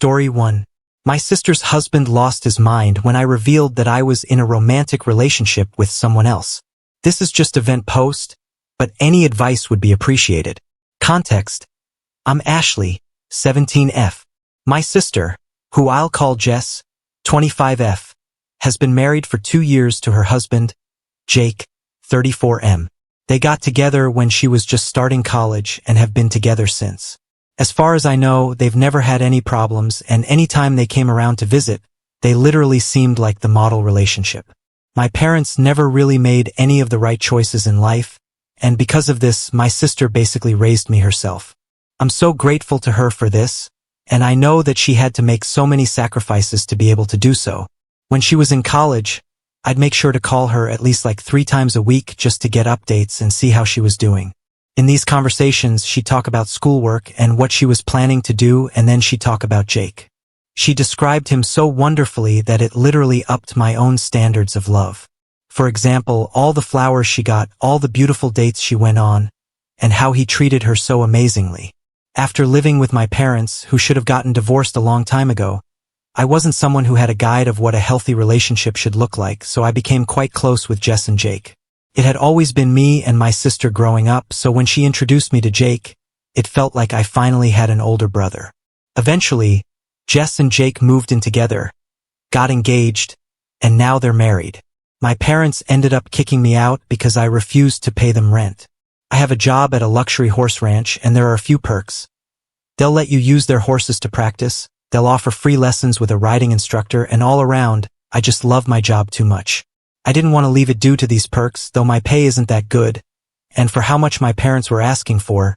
Story 1. My sister's husband lost his mind when I revealed that I was in a romantic relationship with someone else. This is just event post, but any advice would be appreciated. Context. I'm Ashley, 17F. My sister, who I'll call Jess, 25F, has been married for 2 years to her husband, Jake, 34M. They got together when she was just starting college and have been together since. As far as I know, they've never had any problems, and anytime they came around to visit, they literally seemed like the model relationship. My parents never really made any of the right choices in life, and because of this, my sister basically raised me herself. I'm so grateful to her for this, and I know that she had to make so many sacrifices to be able to do so. When she was in college, I'd make sure to call her at least like 3 times a week just to get updates and see how she was doing. In these conversations, she'd talk about schoolwork and what she was planning to do, and then she'd talk about Jake. She described him so wonderfully that it literally upped my own standards of love. For example, all the flowers she got, all the beautiful dates she went on, and how he treated her so amazingly. After living with my parents, who should have gotten divorced a long time ago, I wasn't someone who had a guide of what a healthy relationship should look like, so I became quite close with Jess and Jake. It had always been me and my sister growing up, so when she introduced me to Jake, it felt like I finally had an older brother. Eventually, Jess and Jake moved in together, got engaged, and now they're married. My parents ended up kicking me out because I refused to pay them rent. I have a job at a luxury horse ranch, and there are a few perks. They'll let you use their horses to practice, they'll offer free lessons with a riding instructor, and all around, I just love my job too much. I didn't want to leave it due to these perks, though my pay isn't that good, and for how much my parents were asking for,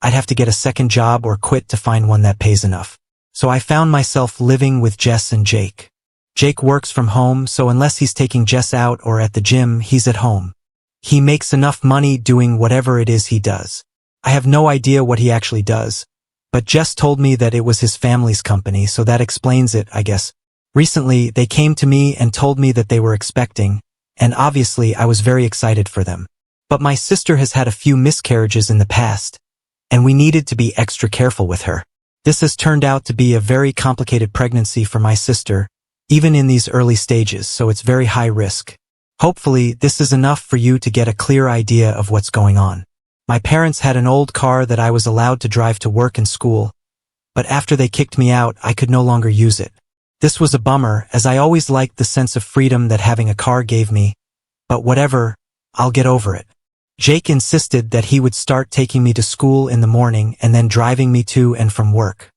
I'd have to get a second job or quit to find one that pays enough. So I found myself living with Jess and Jake. Jake works from home, so unless he's taking Jess out or at the gym, he's at home. He makes enough money doing whatever it is he does. I have no idea what he actually does, but Jess told me that it was his family's company, so that explains it, I guess. Recently, they came to me and told me that they were expecting, and obviously I was very excited for them. But my sister has had a few miscarriages in the past, and we needed to be extra careful with her. This has turned out to be a very complicated pregnancy for my sister, even in these early stages, so it's very high risk. Hopefully, this is enough for you to get a clear idea of what's going on. My parents had an old car that I was allowed to drive to work and school, but after they kicked me out, I could no longer use it. This was a bummer, as I always liked the sense of freedom that having a car gave me, but whatever, I'll get over it. Jake insisted that he would start taking me to school in the morning and then driving me to and from work.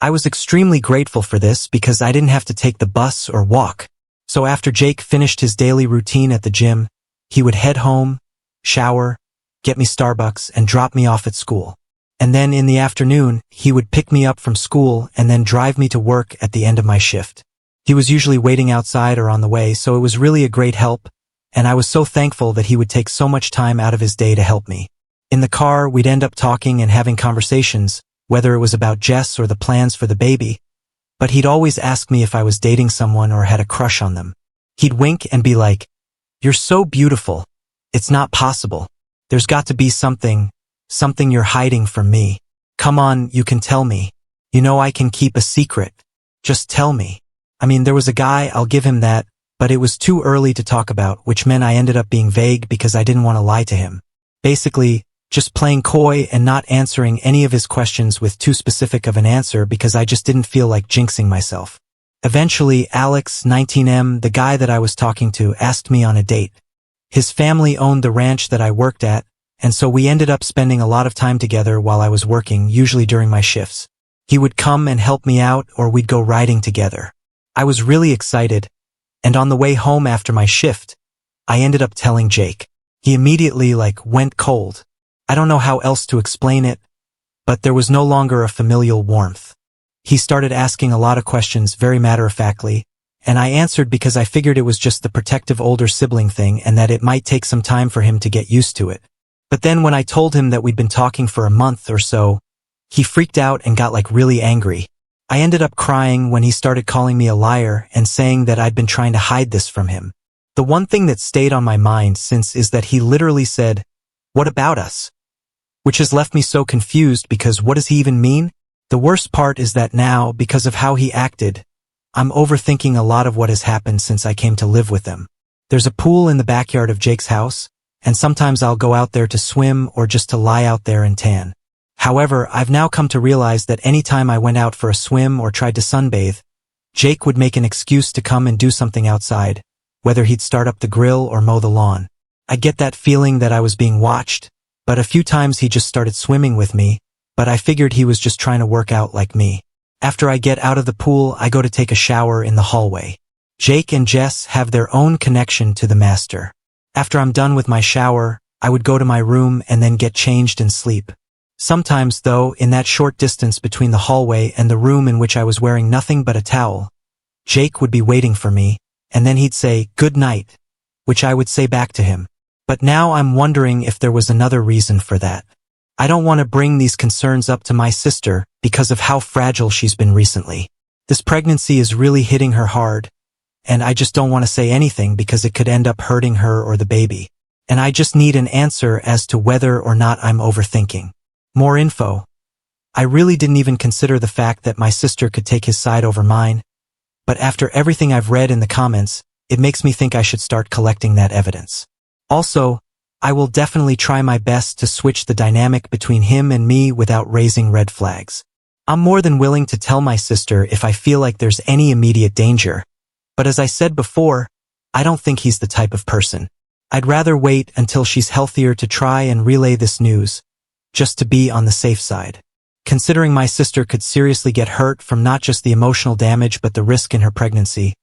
I was extremely grateful for this because I didn't have to take the bus or walk. So after Jake finished his daily routine at the gym, he would head home, shower, get me Starbucks, and drop me off at school. And then in the afternoon, he would pick me up from school and then drive me to work at the end of my shift. He was usually waiting outside or on the way, so it was really a great help, and I was so thankful that he would take so much time out of his day to help me. In the car, we'd end up talking and having conversations, whether it was about Jess or the plans for the baby, but he'd always ask me if I was dating someone or had a crush on them. He'd wink and be like, "You're so beautiful. It's not possible. There's got to be something you're hiding from me. Come on, you can tell me. You know I can keep a secret. Just tell me." I mean, there was a guy, I'll give him that, but it was too early to talk about, which meant I ended up being vague because I didn't want to lie to him. Basically, just playing coy and not answering any of his questions with too specific of an answer because I just didn't feel like jinxing myself. Eventually, Alex, 19M, the guy that I was talking to, asked me on a date. His family owned the ranch that I worked at, and so we ended up spending a lot of time together while I was working, usually during my shifts. He would come and help me out, or we'd go riding together. I was really excited, and on the way home after my shift, I ended up telling Jake. He immediately, went cold. I don't know how else to explain it, but there was no longer a familial warmth. He started asking a lot of questions very matter-of-factly, and I answered because I figured it was just the protective older sibling thing and that it might take some time for him to get used to it. But then when I told him that we'd been talking for a month or so, he freaked out and got really angry. I ended up crying when he started calling me a liar and saying that I'd been trying to hide this from him. The one thing that stayed on my mind since is that he literally said, "What about us?" Which has left me so confused because what does he even mean? The worst part is that now, because of how he acted, I'm overthinking a lot of what has happened since I came to live with them. There's a pool in the backyard of Jake's house, and sometimes I'll go out there to swim or just to lie out there and tan. However, I've now come to realize that any time I went out for a swim or tried to sunbathe, Jake would make an excuse to come and do something outside, whether he'd start up the grill or mow the lawn. I get that feeling that I was being watched, but a few times he just started swimming with me, but I figured he was just trying to work out like me. After I get out of the pool, I go to take a shower in the hallway. Jake and Jess have their own connection to the master. After I'm done with my shower, I would go to my room and then get changed and sleep. Sometimes, though, in that short distance between the hallway and the room in which I was wearing nothing but a towel, Jake would be waiting for me, and then he'd say, "Good night," which I would say back to him. But now I'm wondering if there was another reason for that. I don't want to bring these concerns up to my sister because of how fragile she's been recently. This pregnancy is really hitting her hard, and I just don't want to say anything because it could end up hurting her or the baby. And I just need an answer as to whether or not I'm overthinking. More info. I really didn't even consider the fact that my sister could take his side over mine, but after everything I've read in the comments, it makes me think I should start collecting that evidence. Also, I will definitely try my best to switch the dynamic between him and me without raising red flags. I'm more than willing to tell my sister if I feel like there's any immediate danger, but as I said before, I don't think he's the type of person. I'd rather wait until she's healthier to try and relay this news, just to be on the safe side. Considering my sister could seriously get hurt from not just the emotional damage but the risk in her pregnancy,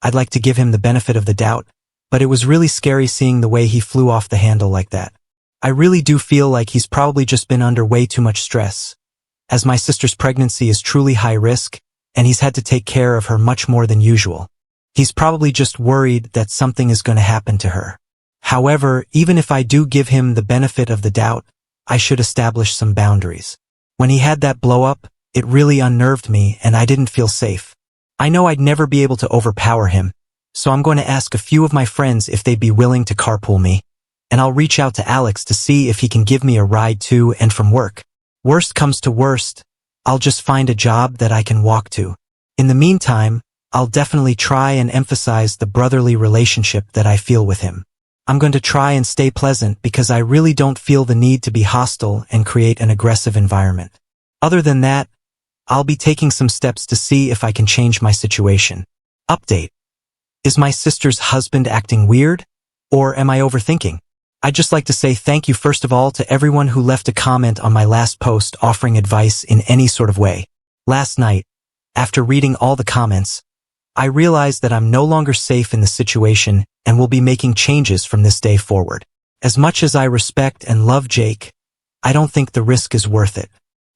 I'd like to give him the benefit of the doubt, but it was really scary seeing the way he flew off the handle like that. I really do feel like he's probably just been under way too much stress, as my sister's pregnancy is truly high risk, and he's had to take care of her much more than usual. He's probably just worried that something is going to happen to her. However, even if I do give him the benefit of the doubt, I should establish some boundaries. When he had that blow-up, it really unnerved me and I didn't feel safe. I know I'd never be able to overpower him, so I'm going to ask a few of my friends if they'd be willing to carpool me, and I'll reach out to Alex to see if he can give me a ride to and from work. Worst comes to worst, I'll just find a job that I can walk to. In the meantime, I'll definitely try and emphasize the brotherly relationship that I feel with him. I'm going to try and stay pleasant because I really don't feel the need to be hostile and create an aggressive environment. Other than that, I'll be taking some steps to see if I can change my situation. Update. Is my sister's husband acting weird? Or am I overthinking? I'd just like to say thank you first of all to everyone who left a comment on my last post offering advice in any sort of way. Last night, after reading all the comments, I realized that I'm no longer safe in the situation and will be making changes from this day forward. As much as I respect and love Jake, I don't think the risk is worth it.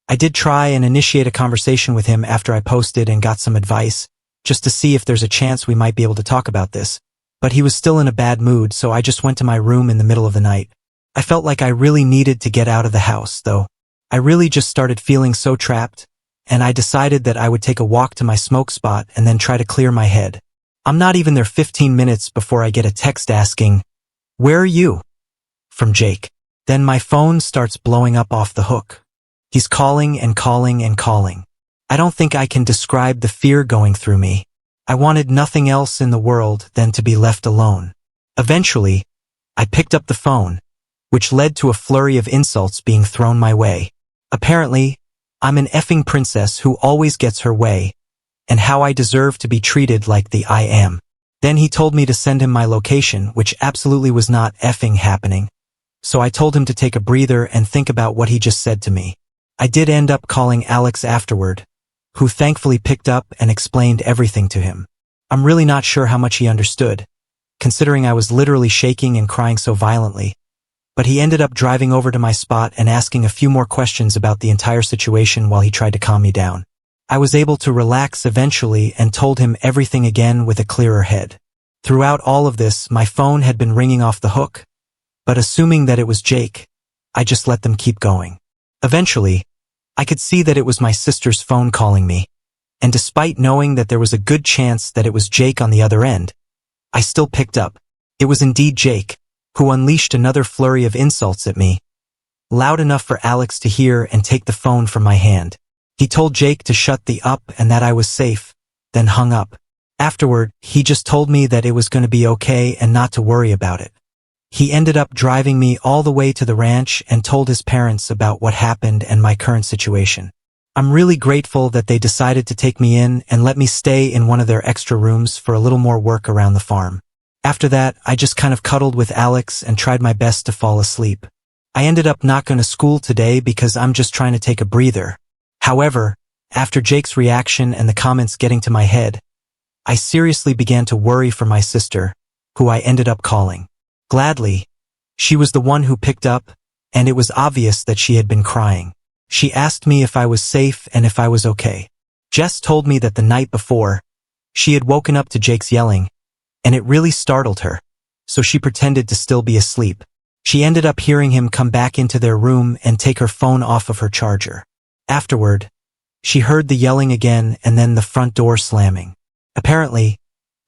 I did try and initiate a conversation with him after I posted and got some advice, just to see if there's a chance we might be able to talk about this, but he was still in a bad mood, so I just went to my room in the middle of the night. I felt like I really needed to get out of the house, though. I really just started feeling so trapped, and I decided that I would take a walk to my smoke spot and then try to clear my head. I'm not even there 15 minutes before I get a text asking, "Where are you?" from Jake. Then my phone starts blowing up off the hook. He's calling and calling and calling. I don't think I can describe the fear going through me. I wanted nothing else in the world than to be left alone. Eventually, I picked up the phone, which led to a flurry of insults being thrown my way. Apparently, I'm an effing princess who always gets her way, and how I deserve to be treated like the I am. Then he told me to send him my location, which absolutely was not effing happening. So I told him to take a breather and think about what he just said to me. I did end up calling Alex afterward, who thankfully picked up and explained everything to him. I'm really not sure how much he understood, considering I was literally shaking and crying so violently, but he ended up driving over to my spot and asking a few more questions about the entire situation while he tried to calm me down. I was able to relax eventually and told him everything again with a clearer head. Throughout all of this, my phone had been ringing off the hook, but assuming that it was Jake, I just let them keep going. Eventually, I could see that it was my sister's phone calling me, and despite knowing that there was a good chance that it was Jake on the other end, I still picked up. It was indeed Jake, who unleashed another flurry of insults at me, loud enough for Alex to hear and take the phone from my hand. He told Jake to shut the up and that I was safe, then hung up. Afterward, he just told me that it was going to be okay and not to worry about it. He ended up driving me all the way to the ranch and told his parents about what happened and my current situation. I'm really grateful that they decided to take me in and let me stay in one of their extra rooms for a little more work around the farm. After that, I just kind of cuddled with Alex and tried my best to fall asleep. I ended up not going to school today because I'm just trying to take a breather. However, after Jake's reaction and the comments getting to my head, I seriously began to worry for my sister, who I ended up calling. Gladly, she was the one who picked up, and it was obvious that she had been crying. She asked me if I was safe and if I was okay. Jess told me that the night before, she had woken up to Jake's yelling, and it really startled her, so she pretended to still be asleep. She ended up hearing him come back into their room and take her phone off of her charger. Afterward, she heard the yelling again and then the front door slamming. Apparently,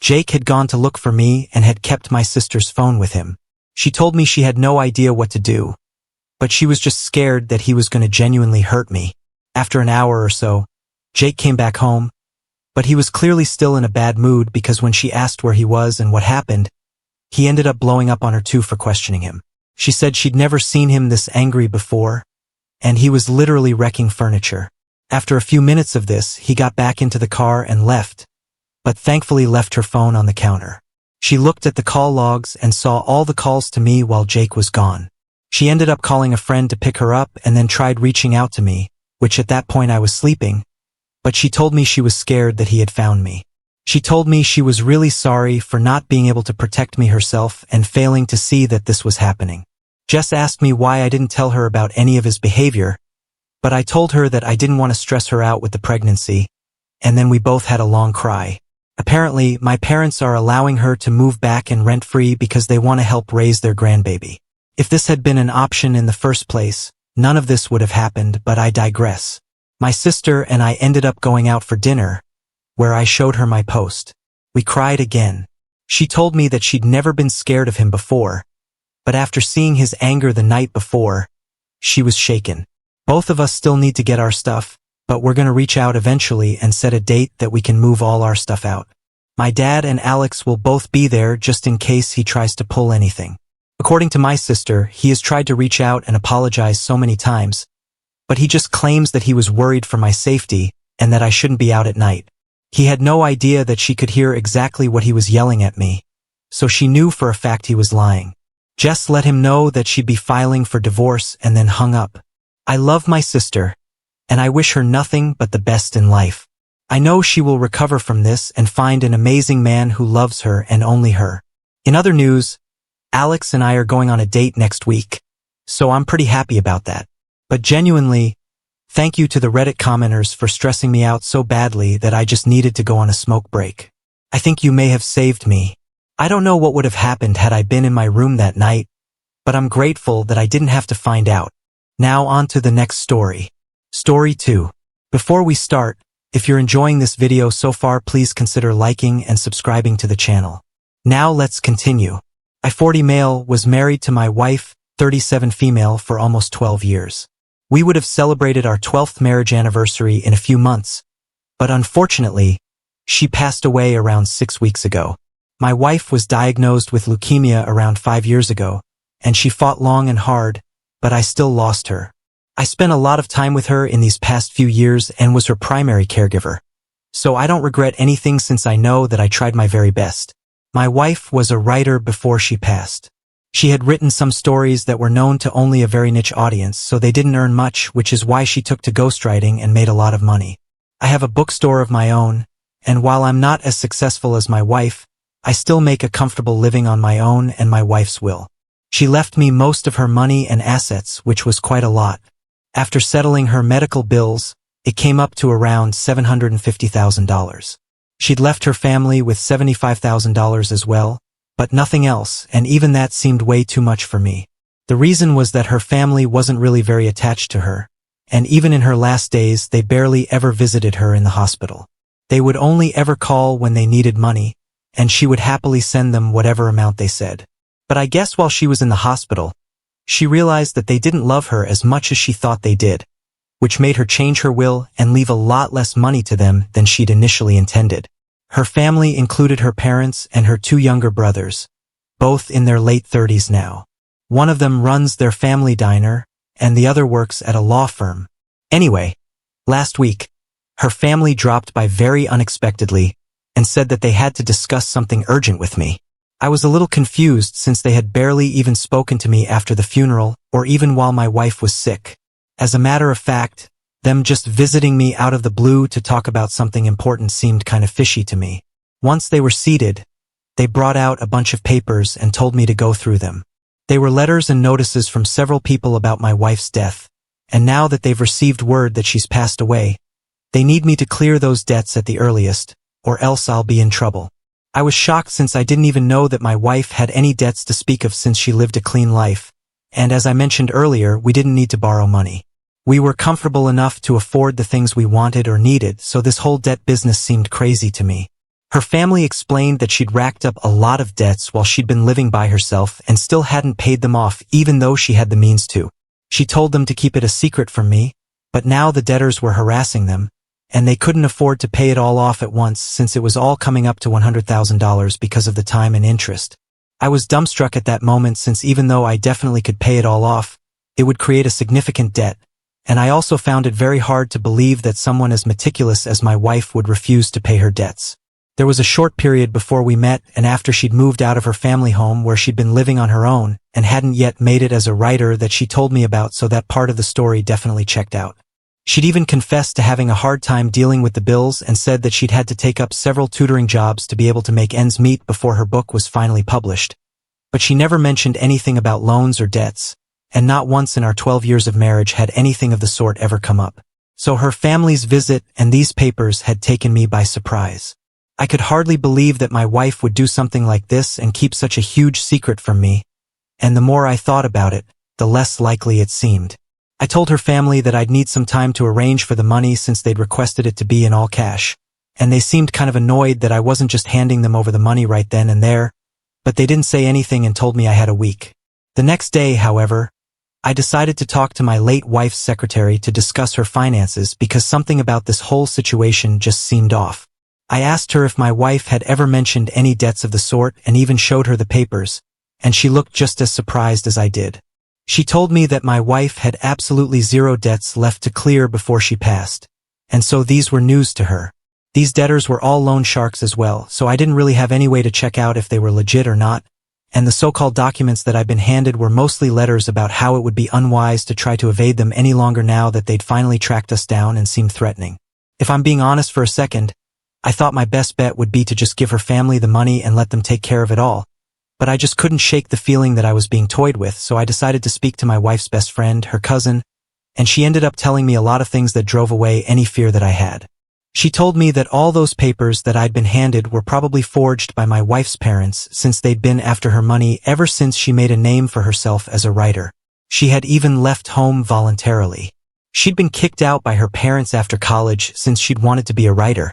Jake had gone to look for me and had kept my sister's phone with him. She told me she had no idea what to do, but she was just scared that he was going to genuinely hurt me. After an hour or so, Jake came back home, but he was clearly still in a bad mood because when she asked where he was and what happened, he ended up blowing up on her too for questioning him. She said she'd never seen him this angry before, and he was literally wrecking furniture. After a few minutes of this, he got back into the car and left, but thankfully left her phone on the counter. She looked at the call logs and saw all the calls to me while Jake was gone. She ended up calling a friend to pick her up and then tried reaching out to me, which at that point I was sleeping, but she told me she was scared that he had found me. She told me she was really sorry for not being able to protect me herself and failing to see that this was happening. Jess asked me why I didn't tell her about any of his behavior, but I told her that I didn't want to stress her out with the pregnancy, and then we both had a long cry. Apparently, my parents are allowing her to move back and rent-free because they want to help raise their grandbaby. If this had been an option in the first place, none of this would have happened, but I digress. My sister and I ended up going out for dinner, where I showed her my post. We cried again. She told me that she'd never been scared of him before, but after seeing his anger the night before, she was shaken. Both of us still need to get our stuff, but we're going to reach out eventually and set a date that we can move all our stuff out. My dad and Alex will both be there just in case he tries to pull anything. According to my sister, he has tried to reach out and apologize so many times, but he just claims that he was worried for my safety and that I shouldn't be out at night. He had no idea that she could hear exactly what he was yelling at me, so she knew for a fact he was lying. Jess let him know that she'd be filing for divorce and then hung up. I love my sister, and I wish her nothing but the best in life. I know she will recover from this and find an amazing man who loves her and only her. In other news, Alex and I are going on a date next week, so I'm pretty happy about that. But genuinely, thank you to the Reddit commenters for stressing me out so badly that I just needed to go on a smoke break. I think you may have saved me. I don't know what would have happened had I been in my room that night, but I'm grateful that I didn't have to find out. Now on to the next story. Story 2. Before we start, if you're enjoying this video so far, please consider liking and subscribing to the channel. Now let's continue. I, 40 male, was married to my wife, 37 female, for almost 12 years. We would have celebrated our 12th marriage anniversary in a few months, but unfortunately, she passed away around 6 weeks ago. My wife was diagnosed with leukemia around 5 years ago, and she fought long and hard, but I still lost her. I spent a lot of time with her in these past few years and was her primary caregiver. So I don't regret anything since I know that I tried my very best. My wife was a writer before she passed. She had written some stories that were known to only a very niche audience, so they didn't earn much, which is why she took to ghostwriting and made a lot of money. I have a bookstore of my own, and while I'm not as successful as my wife, I still make a comfortable living on my own and my wife's will. She left me most of her money and assets, which was quite a lot. After settling her medical bills, it came up to around $750,000. She'd left her family with $75,000 as well, but nothing else, and even that seemed way too much for me. The reason was that her family wasn't really very attached to her, and even in her last days they barely ever visited her in the hospital. They would only ever call when they needed money, and she would happily send them whatever amount they said. But I guess while she was in the hospital, she realized that they didn't love her as much as she thought they did. which made her change her will and leave a lot less money to them than she'd initially intended. Her family included her parents and her two younger brothers, both in their late 30s now. One of them runs their family diner, and the other works at a law firm. Anyway, last week, her family dropped by very unexpectedly and said that they had to discuss something urgent with me. I was a little confused since they had barely even spoken to me after the funeral or even while my wife was sick. As a matter of fact, them just visiting me out of the blue to talk about something important seemed kind of fishy to me. Once they were seated, they brought out a bunch of papers and told me to go through them. They were letters and notices from several people about my wife's death, and now that they've received word that she's passed away, they need me to clear those debts at the earliest, or else I'll be in trouble. I was shocked since I didn't even know that my wife had any debts to speak of since she lived a clean life, and as I mentioned earlier, we didn't need to borrow money. We were comfortable enough to afford the things we wanted or needed, so this whole debt business seemed crazy to me. Her family explained that she'd racked up a lot of debts while she'd been living by herself and still hadn't paid them off even though she had the means to. She told them to keep it a secret from me, but now the debtors were harassing them, and they couldn't afford to pay it all off at once since it was all coming up to $100,000 because of the time and interest. I was dumbstruck at that moment since even though I definitely could pay it all off, it would create a significant debt, and I also found it very hard to believe that someone as meticulous as my wife would refuse to pay her debts. There was a short period before we met and after she'd moved out of her family home where she'd been living on her own and hadn't yet made it as a writer that she told me about, so that part of the story definitely checked out. She'd even confessed to having a hard time dealing with the bills and said that she'd had to take up several tutoring jobs to be able to make ends meet before her book was finally published. But she never mentioned anything about loans or debts, and not once in our 12 years of marriage had anything of the sort ever come up. So her family's visit and these papers had taken me by surprise. I could hardly believe that my wife would do something like this and keep such a huge secret from me, and the more I thought about it, the less likely it seemed. I told her family that I'd need some time to arrange for the money since they'd requested it to be in all cash, and they seemed kind of annoyed that I wasn't just handing them over the money right then and there, but they didn't say anything and told me I had a week. The next day, however, I decided to talk to my late wife's secretary to discuss her finances because something about this whole situation just seemed off. I asked her if my wife had ever mentioned any debts of the sort and even showed her the papers, and she looked just as surprised as I did. She told me that my wife had absolutely zero debts left to clear before she passed, and so these were news to her. These debtors were all loan sharks as well, so I didn't really have any way to check out if they were legit or not, and the so-called documents that I'd been handed were mostly letters about how it would be unwise to try to evade them any longer now that they'd finally tracked us down and seemed threatening. If I'm being honest for a second, I thought my best bet would be to just give her family the money and let them take care of it all. But I just couldn't shake the feeling that I was being toyed with, so I decided to speak to my wife's best friend, her cousin, and she ended up telling me a lot of things that drove away any fear that I had. She told me that all those papers that I'd been handed were probably forged by my wife's parents since they'd been after her money ever since she made a name for herself as a writer. She had even left home voluntarily. She'd been kicked out by her parents after college since she'd wanted to be a writer,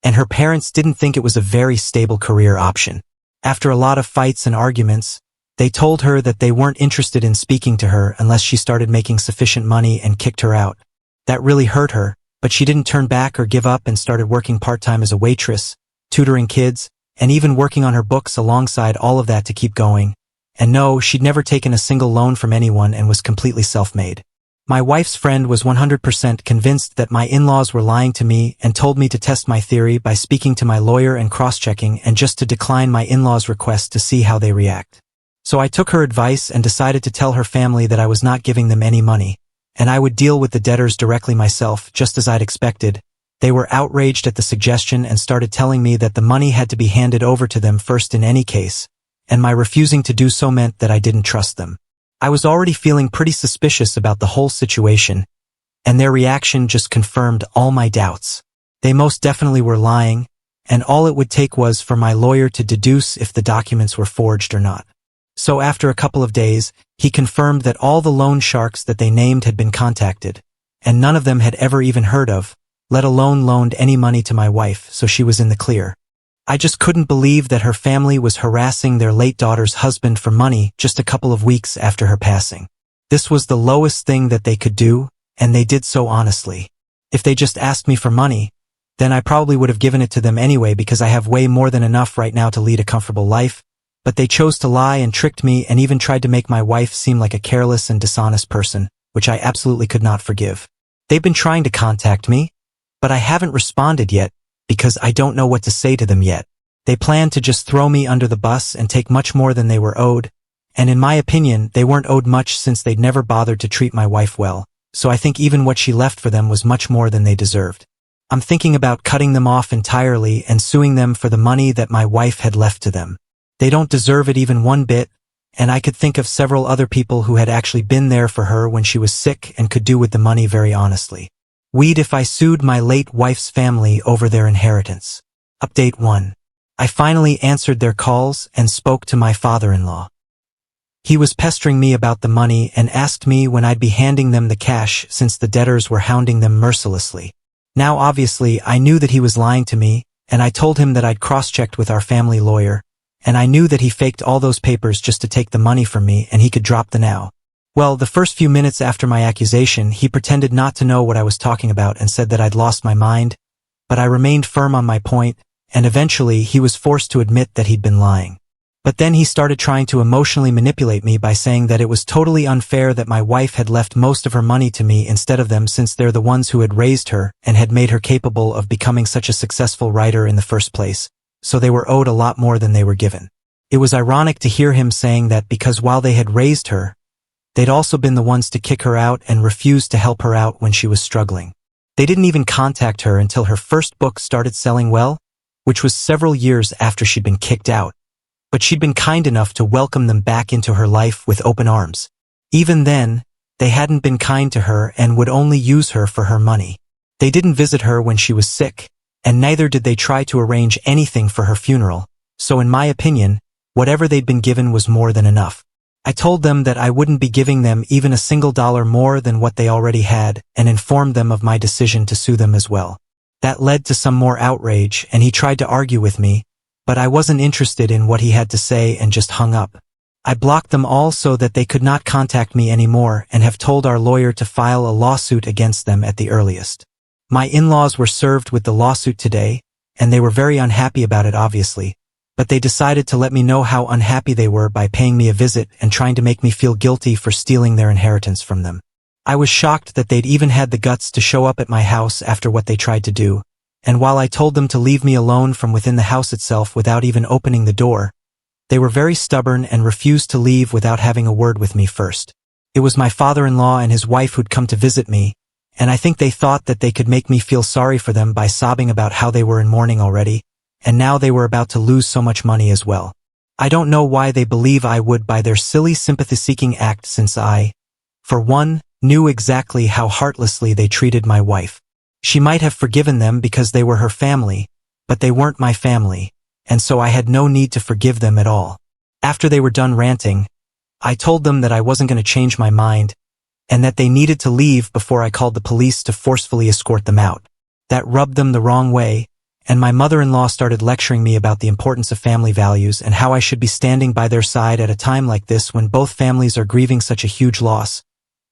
and her parents didn't think it was a very stable career option. After a lot of fights and arguments, they told her that they weren't interested in speaking to her unless she started making sufficient money and kicked her out. That really hurt her, but she didn't turn back or give up and started working part-time as a waitress, tutoring kids, and even working on her books alongside all of that to keep going. And no, she'd never taken a single loan from anyone and was completely self-made. My wife's friend was 100% convinced that my in-laws were lying to me and told me to test my theory by speaking to my lawyer and cross-checking and just to decline my in-laws' request to see how they react. So I took her advice and decided to tell her family that I was not giving them any money, and I would deal with the debtors directly myself, just as I'd expected. They were outraged at the suggestion and started telling me that the money had to be handed over to them first in any case, and my refusing to do so meant that I didn't trust them. I was already feeling pretty suspicious about the whole situation, and their reaction just confirmed all my doubts. They most definitely were lying, and all it would take was for my lawyer to deduce if the documents were forged or not. So after a couple of days, he confirmed that all the loan sharks that they named had been contacted, and none of them had ever even heard of, let alone loaned any money to my wife, so she was in the clear. I just couldn't believe that her family was harassing their late daughter's husband for money just a couple of weeks after her passing. This was the lowest thing that they could do, and they did so honestly. If they just asked me for money, then I probably would have given it to them anyway because I have way more than enough right now to lead a comfortable life, but they chose to lie and tricked me and even tried to make my wife seem like a careless and dishonest person, which I absolutely could not forgive. They've been trying to contact me, but I haven't responded yet because I don't know what to say to them yet. They planned to just throw me under the bus and take much more than they were owed, and in my opinion, they weren't owed much since they'd never bothered to treat my wife well, so I think even what she left for them was much more than they deserved. I'm thinking about cutting them off entirely and suing them for the money that my wife had left to them. They don't deserve it even one bit, and I could think of several other people who had actually been there for her when she was sick and could do with the money very honestly. We'd if I sued my late wife's family over their inheritance. Update 1. I finally answered their calls and spoke to my father-in-law. He was pestering me about the money and asked me when I'd be handing them the cash since the debtors were hounding them mercilessly. Now obviously I knew that he was lying to me, and I told him that I'd cross-checked with our family lawyer, and I knew that he faked all those papers just to take the money from me and he could drop the now. Well, the first few minutes after my accusation, he pretended not to know what I was talking about and said that I'd lost my mind, but I remained firm on my point, and eventually he was forced to admit that he'd been lying. But then he started trying to emotionally manipulate me by saying that it was totally unfair that my wife had left most of her money to me instead of them since they're the ones who had raised her and had made her capable of becoming such a successful writer in the first place, so they were owed a lot more than they were given. It was ironic to hear him saying that because while they had raised her, they'd also been the ones to kick her out and refuse to help her out when she was struggling. They didn't even contact her until her first book started selling well, which was several years after she'd been kicked out. But she'd been kind enough to welcome them back into her life with open arms. Even then, they hadn't been kind to her and would only use her for her money. They didn't visit her when she was sick, and neither did they try to arrange anything for her funeral, so in my opinion, whatever they'd been given was more than enough. I told them that I wouldn't be giving them even a single dollar more than what they already had, and informed them of my decision to sue them as well. That led to some more outrage, and he tried to argue with me, but I wasn't interested in what he had to say and just hung up. I blocked them all so that they could not contact me anymore and have told our lawyer to file a lawsuit against them at the earliest. My in-laws were served with the lawsuit today, and they were very unhappy about it obviously, but they decided to let me know how unhappy they were by paying me a visit and trying to make me feel guilty for stealing their inheritance from them. I was shocked that they'd even had the guts to show up at my house after what they tried to do, and while I told them to leave me alone from within the house itself without even opening the door, they were very stubborn and refused to leave without having a word with me first. It was my father-in-law and his wife who'd come to visit me, and I think they thought that they could make me feel sorry for them by sobbing about how they were in mourning already, and now they were about to lose so much money as well. I don't know why they believe I would by their silly sympathy-seeking act since I, for one, knew exactly how heartlessly they treated my wife. She might have forgiven them because they were her family, but they weren't my family, and so I had no need to forgive them at all. After they were done ranting, I told them that I wasn't going to change my mind, and that they needed to leave before I called the police to forcefully escort them out. That rubbed them the wrong way, and my mother-in-law started lecturing me about the importance of family values and how I should be standing by their side at a time like this when both families are grieving such a huge loss.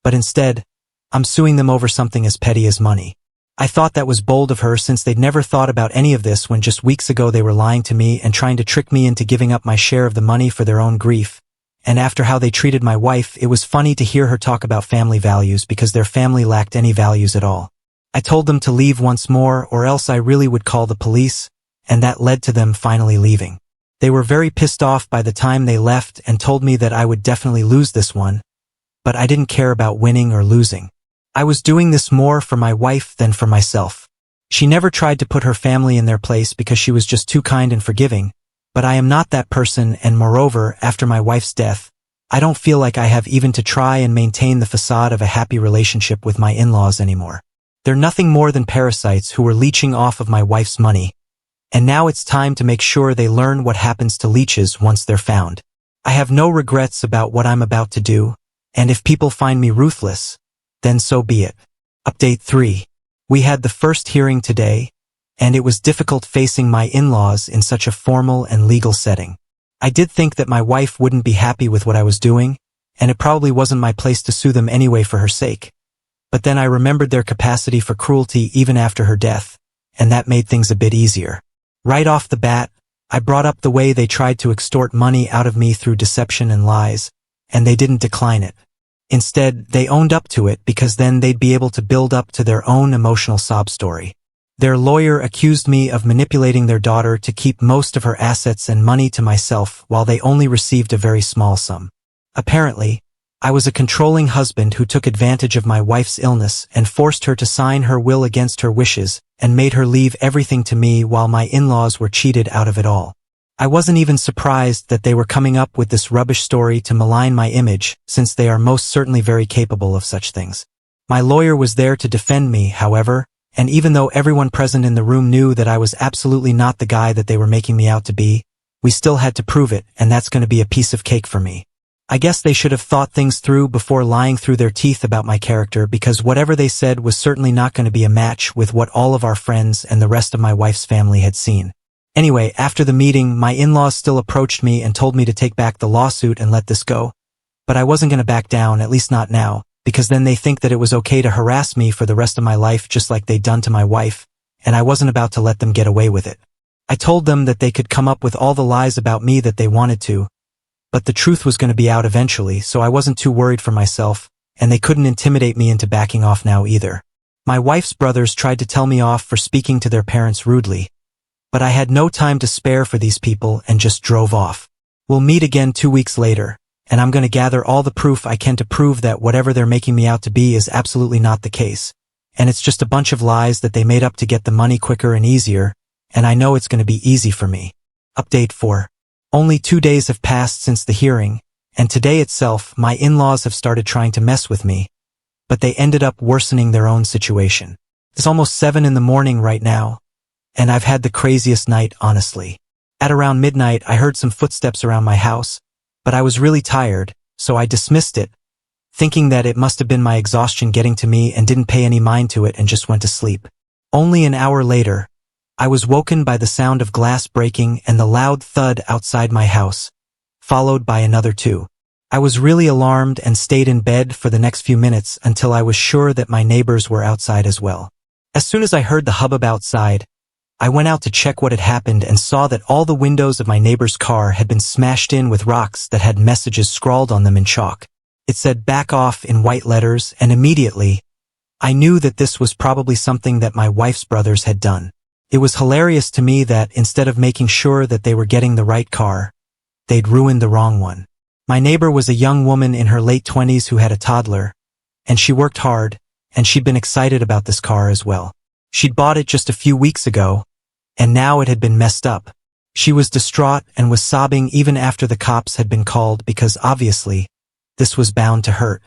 But instead, I'm suing them over something as petty as money. I thought that was bold of her since they'd never thought about any of this when just weeks ago they were lying to me and trying to trick me into giving up my share of the money for their own grief. And after how they treated my wife, it was funny to hear her talk about family values because their family lacked any values at all. I told them to leave once more or else I really would call the police, and that led to them finally leaving. They were very pissed off by the time they left and told me that I would definitely lose this one, but I didn't care about winning or losing. I was doing this more for my wife than for myself. She never tried to put her family in their place because she was just too kind and forgiving, but I am not that person, and moreover, after my wife's death, I don't feel like I have even to try and maintain the facade of a happy relationship with my in-laws anymore. They're nothing more than parasites who were leeching off of my wife's money, and now it's time to make sure they learn what happens to leeches once they're found. I have no regrets about what I'm about to do, and if people find me ruthless, then so be it. Update 3. We had the first hearing today, and it was difficult facing my in-laws in such a formal and legal setting. I did think that my wife wouldn't be happy with what I was doing, and it probably wasn't my place to sue them anyway for her sake. But then I remembered their capacity for cruelty even after her death, and that made things a bit easier. Right off the bat, I brought up the way they tried to extort money out of me through deception and lies, and they didn't decline it. Instead, they owned up to it because then they'd be able to build up to their own emotional sob story. Their lawyer accused me of manipulating their daughter to keep most of her assets and money to myself while they only received a very small sum. Apparently, I was a controlling husband who took advantage of my wife's illness and forced her to sign her will against her wishes and made her leave everything to me while my in-laws were cheated out of it all. I wasn't even surprised that they were coming up with this rubbish story to malign my image, since they are most certainly very capable of such things. My lawyer was there to defend me, however, and even though everyone present in the room knew that I was absolutely not the guy that they were making me out to be, we still had to prove it, and that's going to be a piece of cake for me. I guess they should have thought things through before lying through their teeth about my character, because whatever they said was certainly not going to be a match with what all of our friends and the rest of my wife's family had seen. Anyway, after the meeting, my in-laws still approached me and told me to take back the lawsuit and let this go. But I wasn't going to back down, at least not now, because then they think that it was okay to harass me for the rest of my life just like they'd done to my wife, and I wasn't about to let them get away with it. I told them that they could come up with all the lies about me that they wanted to, but the truth was going to be out eventually, so I wasn't too worried for myself, and they couldn't intimidate me into backing off now either. My wife's brothers tried to tell me off for speaking to their parents rudely, but I had no time to spare for these people and just drove off. We'll meet again 2 weeks later, and I'm going to gather all the proof I can to prove that whatever they're making me out to be is absolutely not the case. And it's just a bunch of lies that they made up to get the money quicker and easier, and I know it's going to be easy for me. Update 4. Only 2 days have passed since the hearing, and today itself my in-laws have started trying to mess with me, but they ended up worsening their own situation. It's almost 7 in the morning right now, and I've had the craziest night, honestly. At around midnight, I heard some footsteps around my house, but I was really tired, so I dismissed it, thinking that it must have been my exhaustion getting to me, and didn't pay any mind to it and just went to sleep. Only an hour later, I was woken by the sound of glass breaking and the loud thud outside my house, followed by another 2. I was really alarmed and stayed in bed for the next few minutes until I was sure that my neighbors were outside as well. As soon as I heard the hubbub outside, I went out to check what had happened and saw that all the windows of my neighbor's car had been smashed in with rocks that had messages scrawled on them in chalk. It said "back off" in white letters, and immediately, I knew that this was probably something that my wife's brothers had done. It was hilarious to me that instead of making sure that they were getting the right car, they'd ruined the wrong one. My neighbor was a young woman in her late 20s who had a toddler, and she worked hard, and she'd been excited about this car as well. She'd bought it just a few weeks ago, and now it had been messed up. She was distraught and was sobbing even after the cops had been called because obviously, this was bound to hurt.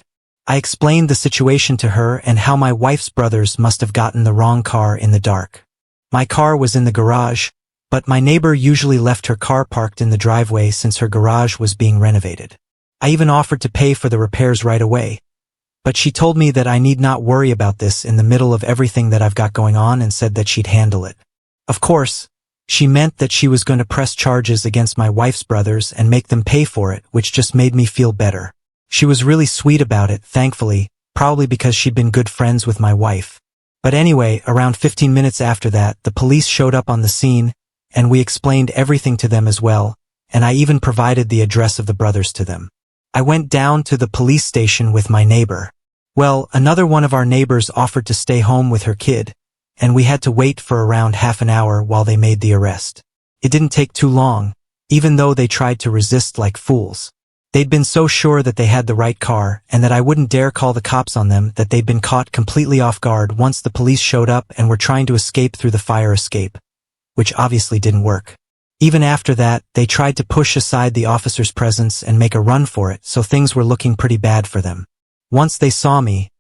I explained the situation to her and how my wife's brothers must have gotten the wrong car in the dark. My car was in the garage, but my neighbor usually left her car parked in the driveway since her garage was being renovated. I even offered to pay for the repairs right away, but she told me that I need not worry about this in the middle of everything that I've got going on and said that she'd handle it. Of course, she meant that she was going to press charges against my wife's brothers and make them pay for it, which just made me feel better. She was really sweet about it, thankfully, probably because she'd been good friends with my wife. But anyway, around 15 minutes after that, the police showed up on the scene, and we explained everything to them as well, and I even provided the address of the brothers to them. I went down to the police station with my neighbor. Well, another one of our neighbors offered to stay home with her kid, and we had to wait for around half an hour while they made the arrest. It didn't take too long, even though they tried to resist like fools. They'd been so sure that they had the right car and that I wouldn't dare call the cops on them that they'd been caught completely off guard once the police showed up and were trying to escape through the fire escape, which obviously didn't work. Even after that, they tried to push aside the officer's presence and make a run for it, so things were looking pretty bad for them. Once they saw me,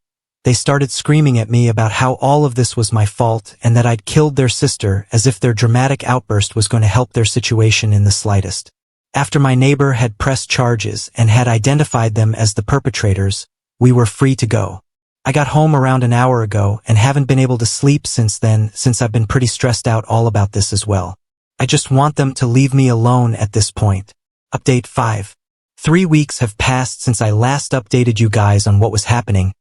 they started screaming at me about how all of this was my fault and that I'd killed their sister, as if their dramatic outburst was going to help their situation in the slightest. After my neighbor had pressed charges and had identified them as the perpetrators, we were free to go. I got home around an hour ago and haven't been able to sleep since then, since I've been pretty stressed out all about this as well. I just want them to leave me alone at this point. Update 5. 3 weeks have passed since I last updated you guys on what was happening,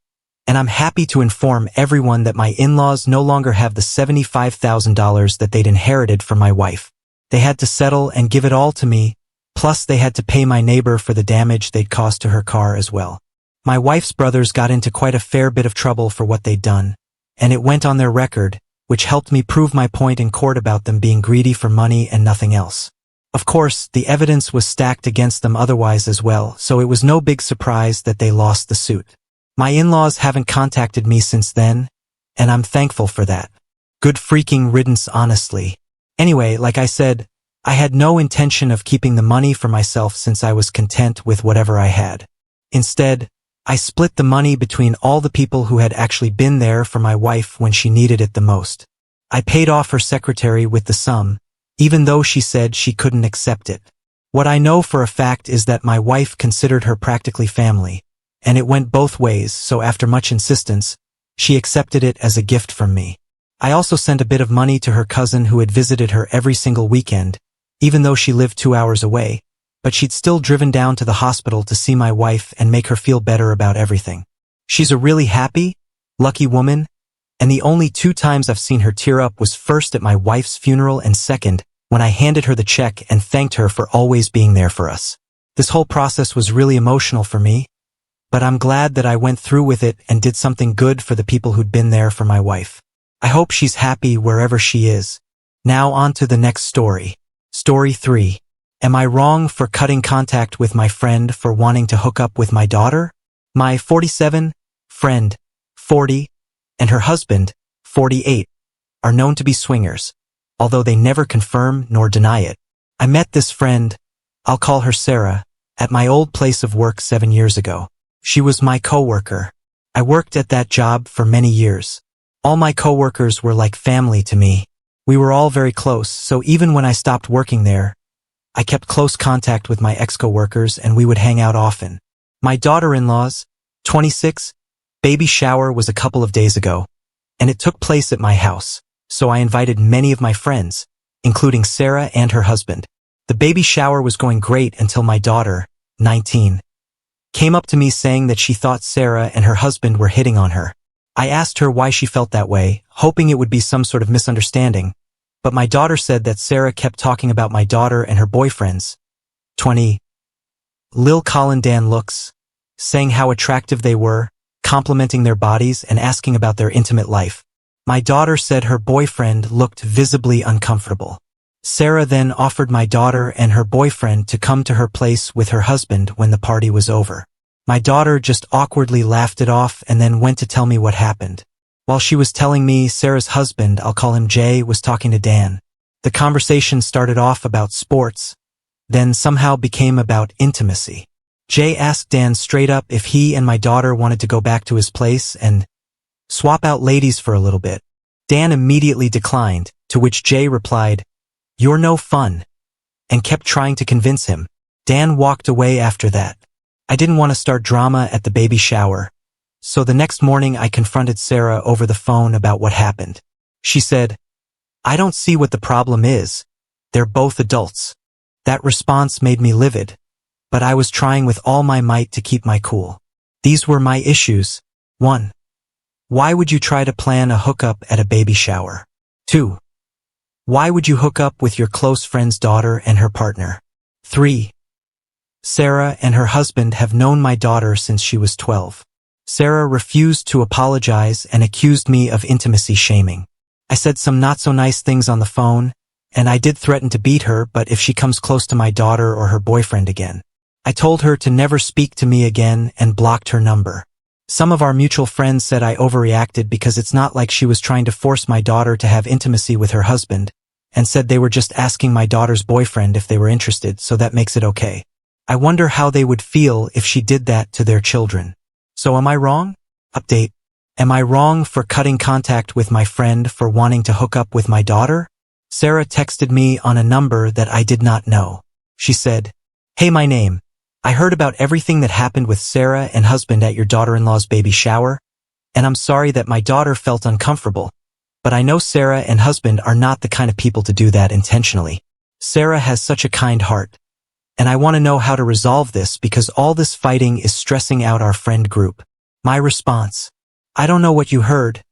And I'm happy to inform everyone that my in-laws no longer have the $75,000 that they'd inherited from my wife. They had to settle and give it all to me, plus they had to pay my neighbor for the damage they'd caused to her car as well. My wife's brothers got into quite a fair bit of trouble for what they'd done, and it went on their record, which helped me prove my point in court about them being greedy for money and nothing else. Of course, the evidence was stacked against them otherwise as well, so it was no big surprise that they lost the suit. My in-laws haven't contacted me since then, and I'm thankful for that. Good freaking riddance, honestly. Anyway, like I said, I had no intention of keeping the money for myself since I was content with whatever I had. Instead, I split the money between all the people who had actually been there for my wife when she needed it the most. I paid off her secretary with the sum, even though she said she couldn't accept it. What I know for a fact is that my wife considered her practically family, and it went both ways, so after much insistence, she accepted it as a gift from me. I also sent a bit of money to her cousin who had visited her every single weekend, even though she lived 2 hours away, but she'd still driven down to the hospital to see my wife and make her feel better about everything. She's a really happy, lucky woman, and the only 2 times I've seen her tear up was first at my wife's funeral and second when I handed her the check and thanked her for always being there for us. This whole process was really emotional for me, but I'm glad that I went through with it and did something good for the people who'd been there for my wife. I hope she's happy wherever she is. Now on to the next story. Story 3. Am I wrong for cutting contact with my friend for wanting to hook up with my daughter? My 47 friend, 40, and her husband, 48, are known to be swingers, although they never confirm nor deny it. I met this friend, I'll call her Sarah, at my old place of work 7 years ago. She was my coworker. I worked at that job for many years. All my coworkers were like family to me. We were all very close, so even when I stopped working there, I kept close contact with my ex-coworkers and we would hang out often. My daughter-in-law's, 26, baby shower was a couple of days ago, and it took place at my house, so I invited many of my friends, including Sarah and her husband. The baby shower was going great until my daughter, 19, came up to me saying that she thought Sarah and her husband were hitting on her. I asked her why she felt that way, hoping it would be some sort of misunderstanding, but my daughter said that Sarah kept talking about my daughter and her boyfriends, 20, Lil Colin Dan looks, saying how attractive they were, complimenting their bodies and asking about their intimate life. My daughter said her boyfriend looked visibly uncomfortable. Sarah then offered my daughter and her boyfriend to come to her place with her husband when the party was over. My daughter just awkwardly laughed it off and then went to tell me what happened. While she was telling me, Sarah's husband, I'll call him Jay, was talking to Dan. The conversation started off about sports, then somehow became about intimacy. Jay asked Dan straight up if he and my daughter wanted to go back to his place and swap out ladies for a little bit. Dan immediately declined, to which Jay replied, "You're no fun," and kept trying to convince him. Dan walked away after that. I didn't want to start drama at the baby shower, so the next morning I confronted Sarah over the phone about what happened. She said, "I don't see what the problem is. They're both adults." That response made me livid, but I was trying with all my might to keep my cool. These were my issues. 1. Why would you try to plan a hookup at a baby shower? 2. Why would you hook up with your close friend's daughter and her partner? 3. Sarah and her husband have known my daughter since she was 12. Sarah refused to apologize and accused me of intimacy shaming. I said some not-so-nice things on the phone, and I did threaten to beat her, but if she comes close to my daughter or her boyfriend again. I told her to never speak to me again and blocked her number. Some of our mutual friends said I overreacted because it's not like she was trying to force my daughter to have intimacy with her husband, and said they were just asking my daughter's boyfriend if they were interested, so that makes it okay. I wonder how they would feel if she did that to their children. So am I wrong? Update. Am I wrong for cutting contact with my friend for wanting to hook up with my daughter? Sarah texted me on a number that I did not know. She said, "Hey, my name. I heard about everything that happened with Sarah and husband at your daughter-in-law's baby shower, and I'm sorry that my daughter felt uncomfortable, but I know Sarah and husband are not the kind of people to do that intentionally. Sarah has such a kind heart, and I want to know how to resolve this because all this fighting is stressing out our friend group." My response. I don't know what you heard,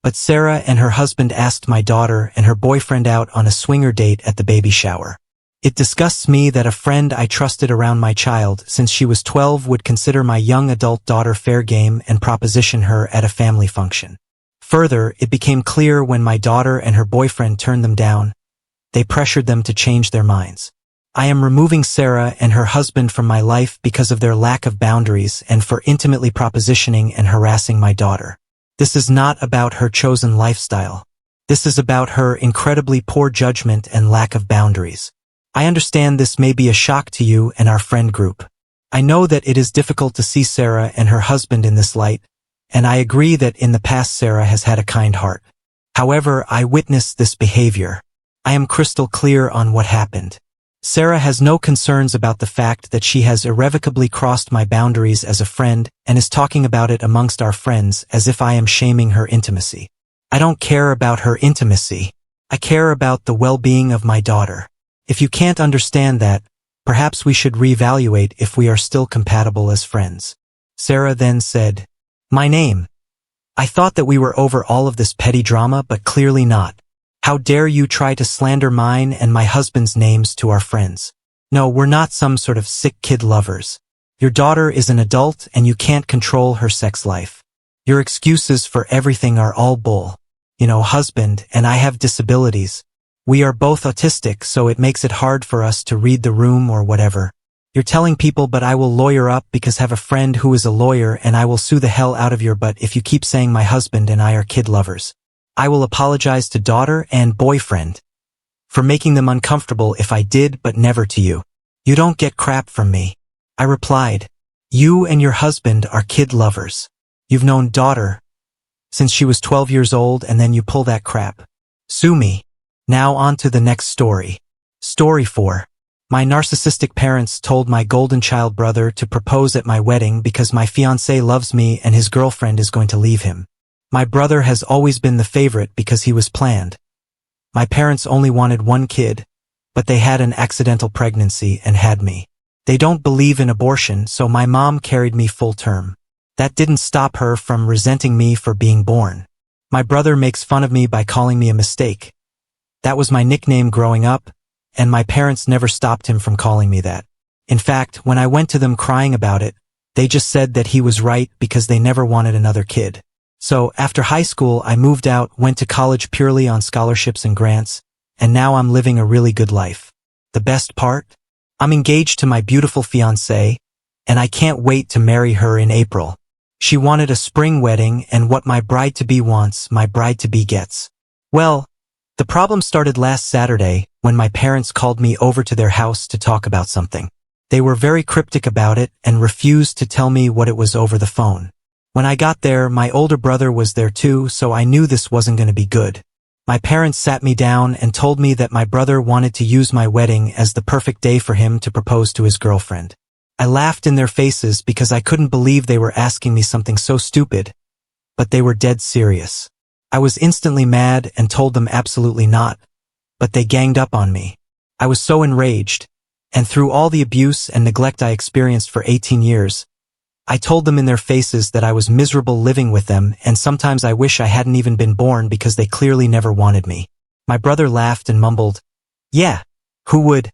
but Sarah and her husband asked my daughter and her boyfriend out on a swinger date at the baby shower. It disgusts me that a friend I trusted around my child since she was 12 would consider my young adult daughter fair game and proposition her at a family function. Further, it became clear when my daughter and her boyfriend turned them down, they pressured them to change their minds. I am removing Sarah and her husband from my life because of their lack of boundaries and for intimately propositioning and harassing my daughter. This is not about her chosen lifestyle. This is about her incredibly poor judgment and lack of boundaries. I understand this may be a shock to you and our friend group. I know that it is difficult to see Sarah and her husband in this light, and I agree that in the past Sarah has had a kind heart. However, I witnessed this behavior. I am crystal clear on what happened. Sarah has no concerns about the fact that she has irrevocably crossed my boundaries as a friend and is talking about it amongst our friends as if I am shaming her intimacy. I don't care about her intimacy. I care about the well-being of my daughter. If you can't understand that, perhaps we should reevaluate if we are still compatible as friends. Sarah then said, "My name. I thought that we were over all of this petty drama, but clearly not. How dare you try to slander mine and my husband's names to our friends? No, we're not some sort of sick kid lovers. Your daughter is an adult and you can't control her sex life. Your excuses for everything are all bull. You know, husband and I have disabilities. We are both autistic, so it makes it hard for us to read the room or whatever. You're telling people, but I will lawyer up because I have a friend who is a lawyer and I will sue the hell out of your butt if you keep saying my husband and I are kid lovers. I will apologize to daughter and boyfriend for making them uncomfortable if I did, but never to you. You don't get crap from me." I replied, "You and your husband are kid lovers. You've known daughter since she was 12 years old and then you pull that crap. Sue me." Now on to the next story. Story 4. My narcissistic parents told my golden child brother to propose at my wedding because my fiancé loves me and his girlfriend is going to leave him. My brother has always been the favorite because he was planned. My parents only wanted one kid, but they had an accidental pregnancy and had me. They don't believe in abortion, so my mom carried me full term. That didn't stop her from resenting me for being born. My brother makes fun of me by calling me a mistake. That was my nickname growing up, and my parents never stopped him from calling me that. In fact, when I went to them crying about it, they just said that he was right because they never wanted another kid. So, after high school, I moved out, went to college purely on scholarships and grants, and now I'm living a really good life. The best part? I'm engaged to my beautiful fiancée, and I can't wait to marry her in April. She wanted a spring wedding, and what my bride-to-be wants, my bride-to-be gets. Well, the problem started last Saturday when my parents called me over to their house to talk about something. They were very cryptic about it and refused to tell me what it was over the phone. When I got there, my older brother was there too, so I knew this wasn't going to be good. My parents sat me down and told me that my brother wanted to use my wedding as the perfect day for him to propose to his girlfriend. I laughed in their faces because I couldn't believe they were asking me something so stupid, but they were dead serious. I was instantly mad and told them absolutely not, but they ganged up on me. I was so enraged, and through all the abuse and neglect I experienced for 18 years, I told them in their faces that I was miserable living with them and sometimes I wish I hadn't even been born because they clearly never wanted me. My brother laughed and mumbled, "Yeah, who would?"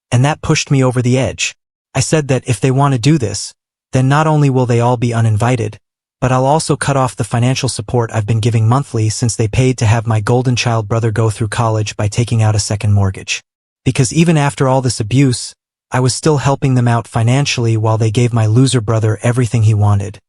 And that pushed me over the edge. I said that if they want to do this, then not only will they all be uninvited, but I'll also cut off the financial support I've been giving monthly since they paid to have my golden child brother go through college by taking out a second mortgage. Because even after all this abuse, I was still helping them out financially while they gave my loser brother everything he wanted.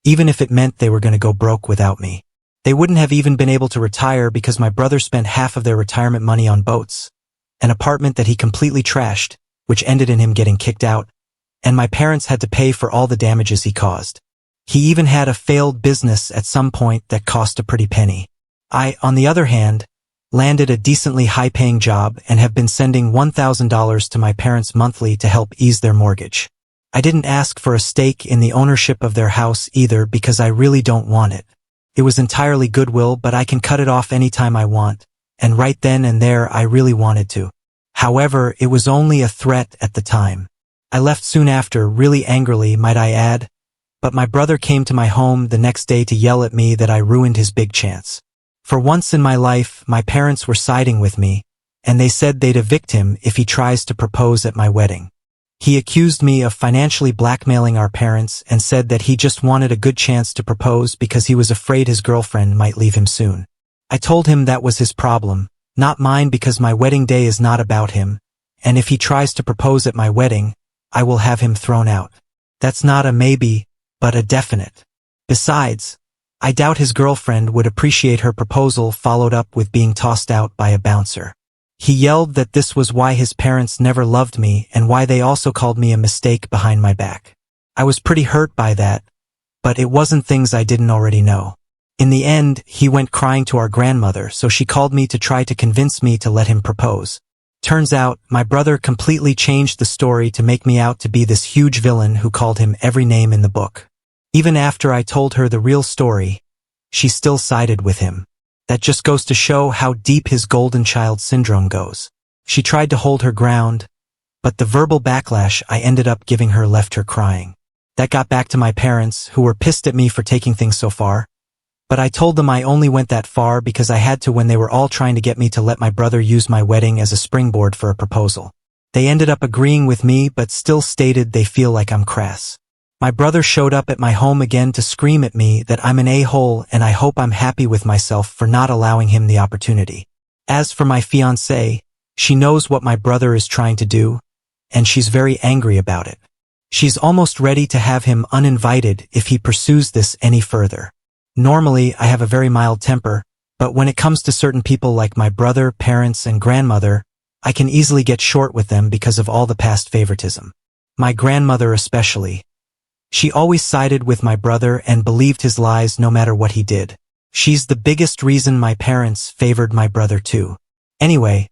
Even if it meant they were going to go broke without me. They wouldn't have even been able to retire because my brother spent half of their retirement money on boats, an apartment that he completely trashed, which ended in him getting kicked out, and my parents had to pay for all the damages he caused. He even had a failed business at some point that cost a pretty penny. I, on the other hand, landed a decently high-paying job and have been sending $1,000 to my parents monthly to help ease their mortgage. I didn't ask for a stake in the ownership of their house either because I really don't want it. It was entirely goodwill, but I can cut it off anytime I want, and right then and there I really wanted to. However, it was only a threat at the time. I left soon after, really angrily, might I add, But my brother came to my home the next day to yell at me that I ruined his big chance. For once in my life, my parents were siding with me, and they said they'd evict him if he tries to propose at my wedding. He accused me of financially blackmailing our parents and said that he just wanted a good chance to propose because he was afraid his girlfriend might leave him soon. I told him that was his problem, not mine, because my wedding day is not about him, and if he tries to propose at my wedding, I will have him thrown out. That's not a maybe, but a definite. Besides, I doubt his girlfriend would appreciate her proposal followed up with being tossed out by a bouncer. He yelled that this was why his parents never loved me and why they also called me a mistake behind my back. I was pretty hurt by that, but it wasn't things I didn't already know. In the end, he went crying to our grandmother, so she called me to try to convince me to let him propose. Turns out, my brother completely changed the story to make me out to be this huge villain who called him every name in the book. Even after I told her the real story, she still sided with him. That just goes to show how deep his golden child syndrome goes. She tried to hold her ground, but the verbal backlash I ended up giving her left her crying. That got back to my parents, who were pissed at me for taking things so far. But I told them I only went that far because I had to when they were all trying to get me to let my brother use my wedding as a springboard for a proposal. They ended up agreeing with me but still stated they feel like I'm crass. My brother showed up at my home again to scream at me that I'm an a-hole and I hope I'm happy with myself for not allowing him the opportunity. As for my fiancée, she knows what my brother is trying to do, and she's very angry about it. She's almost ready to have him uninvited if he pursues this any further. Normally, I have a very mild temper, but when it comes to certain people like my brother, parents, and grandmother, I can easily get short with them because of all the past favoritism. My grandmother especially. She always sided with my brother and believed his lies no matter what he did. She's the biggest reason my parents favored my brother too. Anyway,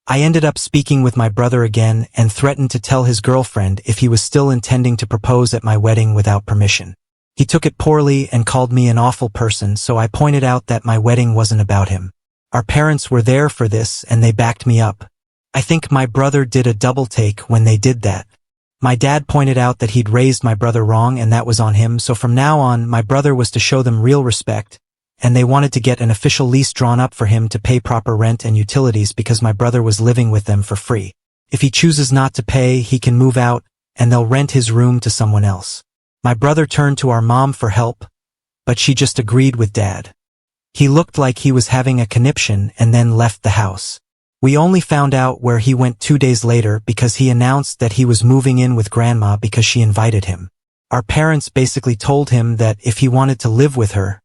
I ended up speaking with my brother again and threatened to tell his girlfriend if he was still intending to propose at my wedding without permission. He took it poorly and called me an awful person, so I pointed out that my wedding wasn't about him. Our parents were there for this and they backed me up. I think my brother did a double take when they did that. My dad pointed out that he'd raised my brother wrong and that was on him, so from now on my brother was to show them real respect, and they wanted to get an official lease drawn up for him to pay proper rent and utilities because my brother was living with them for free. If he chooses not to pay, he can move out, and they'll rent his room to someone else. My brother turned to our mom for help, but she just agreed with Dad. He looked like he was having a conniption and then left the house. We only found out where he went 2 days later because he announced that he was moving in with Grandma because she invited him. Our parents basically told him that if he wanted to live with her,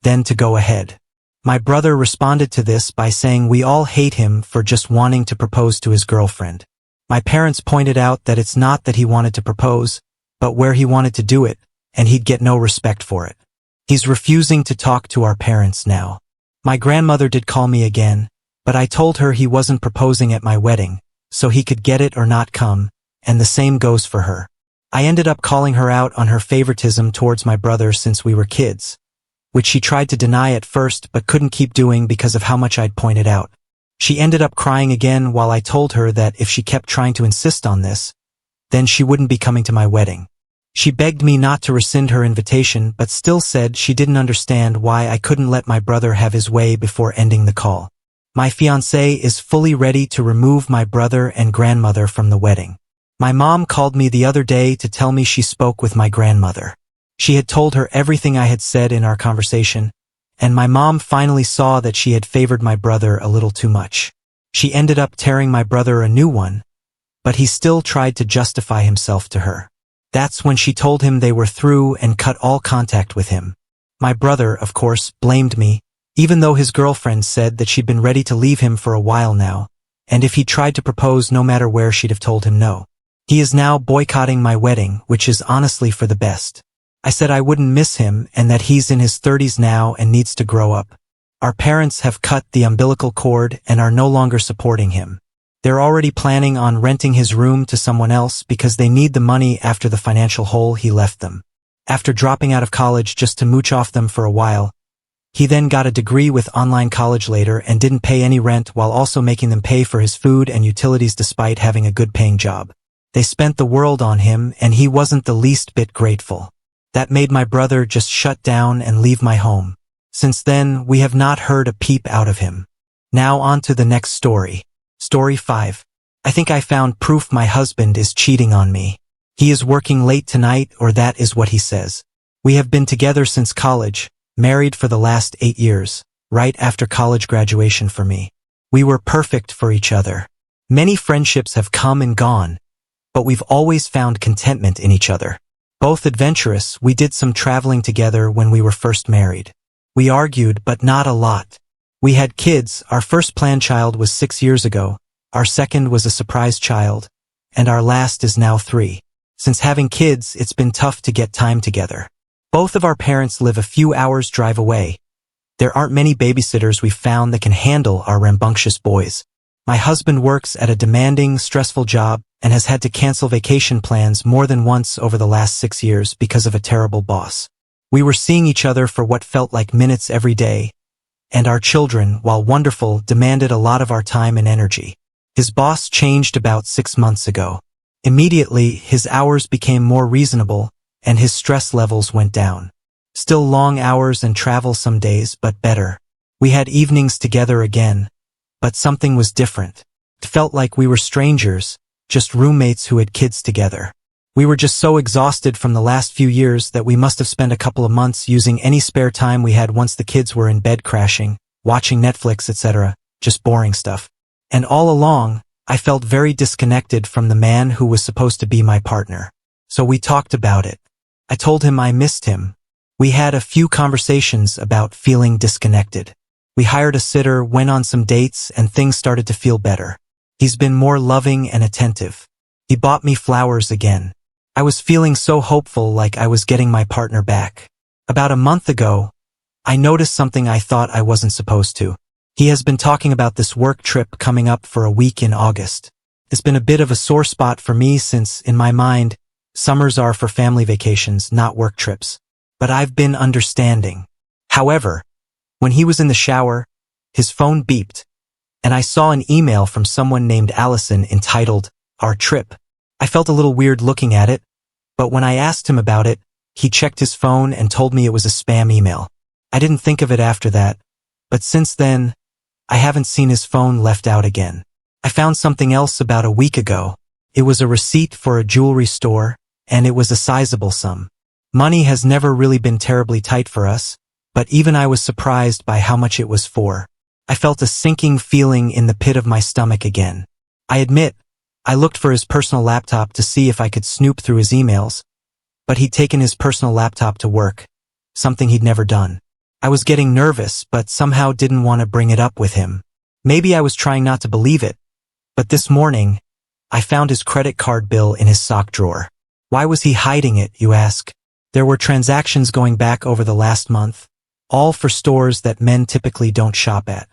then to go ahead. My brother responded to this by saying we all hate him for just wanting to propose to his girlfriend. My parents pointed out that it's not that he wanted to propose, but where he wanted to do it, and he'd get no respect for it. He's refusing to talk to our parents now. My grandmother did call me again, but I told her he wasn't proposing at my wedding, so he could get it or not come, and the same goes for her. I ended up calling her out on her favoritism towards my brother since we were kids, which she tried to deny at first but couldn't keep doing because of how much I'd pointed out. She ended up crying again while I told her that if she kept trying to insist on this, then she wouldn't be coming to my wedding. She begged me not to rescind her invitation but still said she didn't understand why I couldn't let my brother have his way before ending the call. My fiancé is fully ready to remove my brother and grandmother from the wedding. My mom called me the other day to tell me she spoke with my grandmother. She had told her everything I had said in our conversation, and my mom finally saw that she had favored my brother a little too much. She ended up tearing my brother a new one, but he still tried to justify himself to her. That's when she told him they were through and cut all contact with him. My brother, of course, blamed me, even though his girlfriend said that she'd been ready to leave him for a while now, and if he tried to propose no matter where she'd have told him no. He is now boycotting my wedding, which is honestly for the best. I said I wouldn't miss him and that he's in his 30s now and needs to grow up. Our parents have cut the umbilical cord and are no longer supporting him. They're already planning on renting his room to someone else because they need the money after the financial hole he left them. After dropping out of college just to mooch off them for a while, he then got a degree with online college later and didn't pay any rent while also making them pay for his food and utilities despite having a good paying job. They spent the world on him and he wasn't the least bit grateful. That made my brother just shut down and leave my home. Since then, we have not heard a peep out of him. Now on to the next story. Story 5. I think I found proof my husband is cheating on me. He is working late tonight, or that is what he says. We have been together since college, married for the last 8 years, right after college graduation for me. We were perfect for each other. Many friendships have come and gone, but we've always found contentment in each other. Both adventurous, we did some traveling together when we were first married. We argued, but not a lot. We had kids. Our first planned child was 6 years ago, our second was a surprise child, and our last is now 3. Since having kids, it's been tough to get time together. Both of our parents live a few hours' drive away. There aren't many babysitters we've found that can handle our rambunctious boys. My husband works at a demanding, stressful job and has had to cancel vacation plans more than once over the last 6 years because of a terrible boss. We were seeing each other for what felt like minutes every day, and our children, while wonderful, demanded a lot of our time and energy. His boss changed about 6 months ago. Immediately, his hours became more reasonable, and his stress levels went down. Still long hours and travel some days, but better. We had evenings together again, but something was different. It felt like we were strangers, just roommates who had kids together. We were just so exhausted from the last few years that we must have spent a couple of months using any spare time we had once the kids were in bed crashing, watching Netflix, etc., just boring stuff. And all along, I felt very disconnected from the man who was supposed to be my partner. So we talked about it. I told him I missed him. We had a few conversations about feeling disconnected. We hired a sitter, went on some dates, and things started to feel better. He's been more loving and attentive. He bought me flowers again. I was feeling so hopeful, like I was getting my partner back. About a month ago, I noticed something I thought I wasn't supposed to. He has been talking about this work trip coming up for a week in August. It's been a bit of a sore spot for me since, in my mind, summers are for family vacations, not work trips. But I've been understanding. However, when he was in the shower, his phone beeped, and I saw an email from someone named Allison entitled, "Our Trip." I felt a little weird looking at it, but when I asked him about it, he checked his phone and told me it was a spam email. I didn't think of it after that, but since then, I haven't seen his phone left out again. I found something else about a week ago. It was a receipt for a jewelry store, and it was a sizable sum. Money has never really been terribly tight for us, but even I was surprised by how much it was for. I felt a sinking feeling in the pit of my stomach again. I admit, I looked for his personal laptop to see if I could snoop through his emails, but he'd taken his personal laptop to work, something he'd never done. I was getting nervous, but somehow didn't want to bring it up with him. Maybe I was trying not to believe it, but this morning, I found his credit card bill in his sock drawer. Why was he hiding it, you ask? There were transactions going back over the last month, all for stores that men typically don't shop at.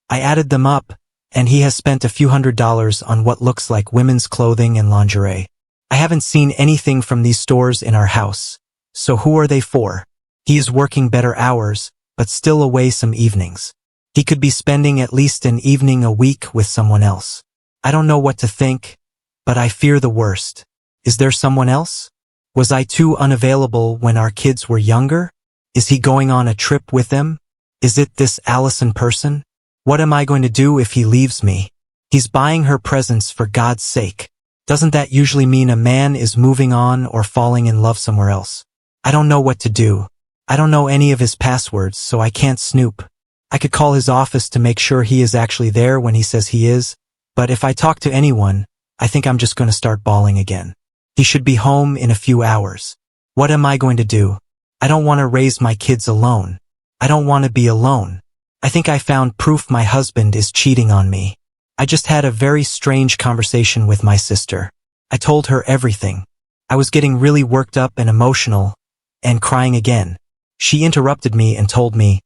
I added them up, and he has spent a few $100s on what looks like women's clothing and lingerie. I haven't seen anything from these stores in our house, so who are they for? He is working better hours, but still away some evenings. He could be spending at least an evening a week with someone else. I don't know what to think, but I fear the worst. Is there someone else? Was I too unavailable when our kids were younger? Is he going on a trip with them? Is it this Allison person? What am I going to do if he leaves me? He's buying her presents, for God's sake. Doesn't that usually mean a man is moving on or falling in love somewhere else? I don't know what to do. I don't know any of his passwords, so I can't snoop. I could call his office to make sure he is actually there when he says he is, but if I talk to anyone, I think I'm just going to start bawling again. He should be home in a few hours. What am I going to do? I don't want to raise my kids alone. I don't want to be alone. I think I found proof my husband is cheating on me. I just had a very strange conversation with my sister. I told her everything. I was getting really worked up and emotional, and crying again. She interrupted me and told me,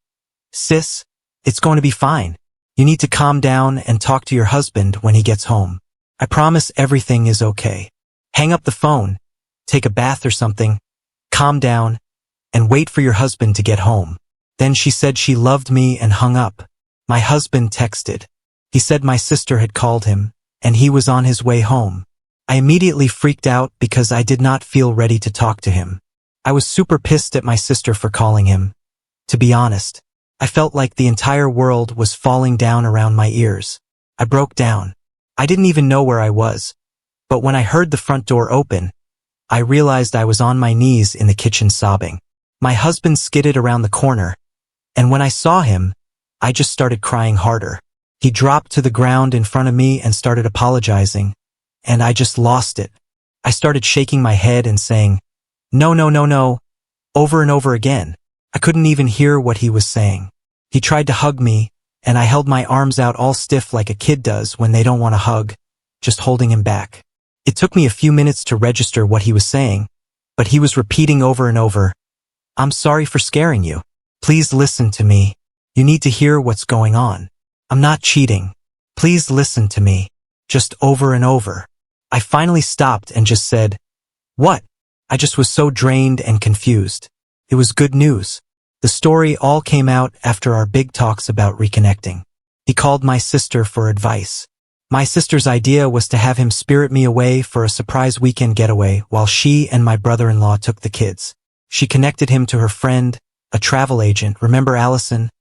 "Sis, it's going to be fine. You need to calm down and talk to your husband when he gets home. I promise everything is okay. Hang up the phone, take a bath or something, calm down, and wait for your husband to get home." Then she said she loved me and hung up. My husband texted. He said my sister had called him, and he was on his way home. I immediately freaked out because I did not feel ready to talk to him. I was super pissed at my sister for calling him. To be honest, I felt like the entire world was falling down around my ears. I broke down. I didn't even know where I was. But when I heard the front door open, I realized I was on my knees in the kitchen sobbing. My husband skidded around the corner, and when I saw him, I just started crying harder. He dropped to the ground in front of me and started apologizing, and I just lost it. I started shaking my head and saying, "No, no, no, no," over and over again. I couldn't even hear what he was saying. He tried to hug me, and I held my arms out all stiff like a kid does when they don't want a hug, just holding him back. It took me a few minutes to register what he was saying, but he was repeating over and over, "I'm sorry for scaring you. Please listen to me. You need to hear what's going on. I'm not cheating. Please listen to me," just over and over. I finally stopped and just said, "What?" I just was so drained and confused. It was good news. The story all came out after our big talks about reconnecting. He called my sister for advice. My sister's idea was to have him spirit me away for a surprise weekend getaway while she and my brother-in-law took the kids. She connected him to her friend, a travel agent, remember Allison,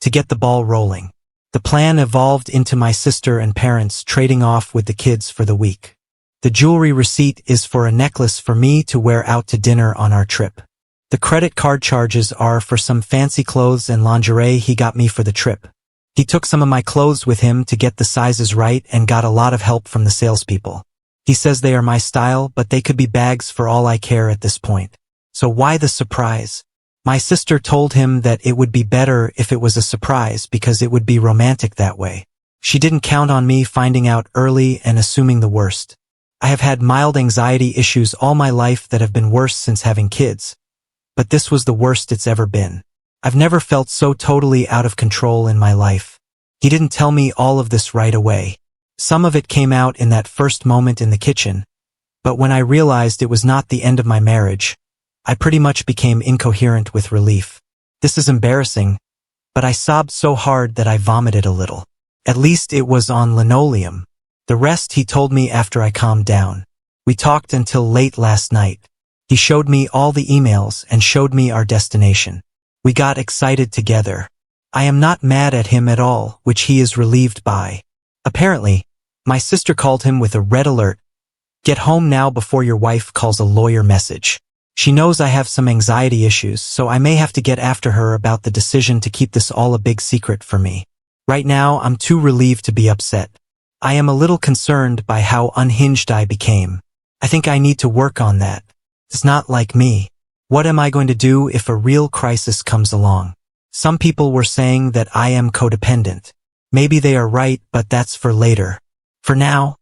to get the ball rolling. The plan evolved into my sister and parents trading off with the kids for the week. The jewelry receipt is for a necklace for me to wear out to dinner on our trip. The credit card charges are for some fancy clothes and lingerie he got me for the trip. He took some of my clothes with him to get the sizes right and got a lot of help from the salespeople. He says they are my style, but they could be bags for all I care at this point. So why the surprise? My sister told him that it would be better if it was a surprise because it would be romantic that way. She didn't count on me finding out early and assuming the worst. I have had mild anxiety issues all my life that have been worse since having kids. But this was the worst it's ever been. I've never felt so totally out of control in my life. He didn't tell me all of this right away. Some of it came out in that first moment in the kitchen, but when I realized it was not the end of my marriage, I pretty much became incoherent with relief. This is embarrassing, but I sobbed so hard that I vomited a little. At least it was on linoleum. The rest he told me after I calmed down. We talked until late last night. He showed me all the emails and showed me our destination. We got excited together. I am not mad at him at all, which he is relieved by. Apparently, my sister called him with a red alert. "Get home now before your wife calls a lawyer" message. She knows I have some anxiety issues, so I may have to get after her about the decision to keep this all a big secret for me. Right now, I'm too relieved to be upset. I am a little concerned by how unhinged I became. I think I need to work on that. It's not like me. What am I going to do if a real crisis comes along? Some people were saying that I am codependent. Maybe they are right, but that's for later. For now,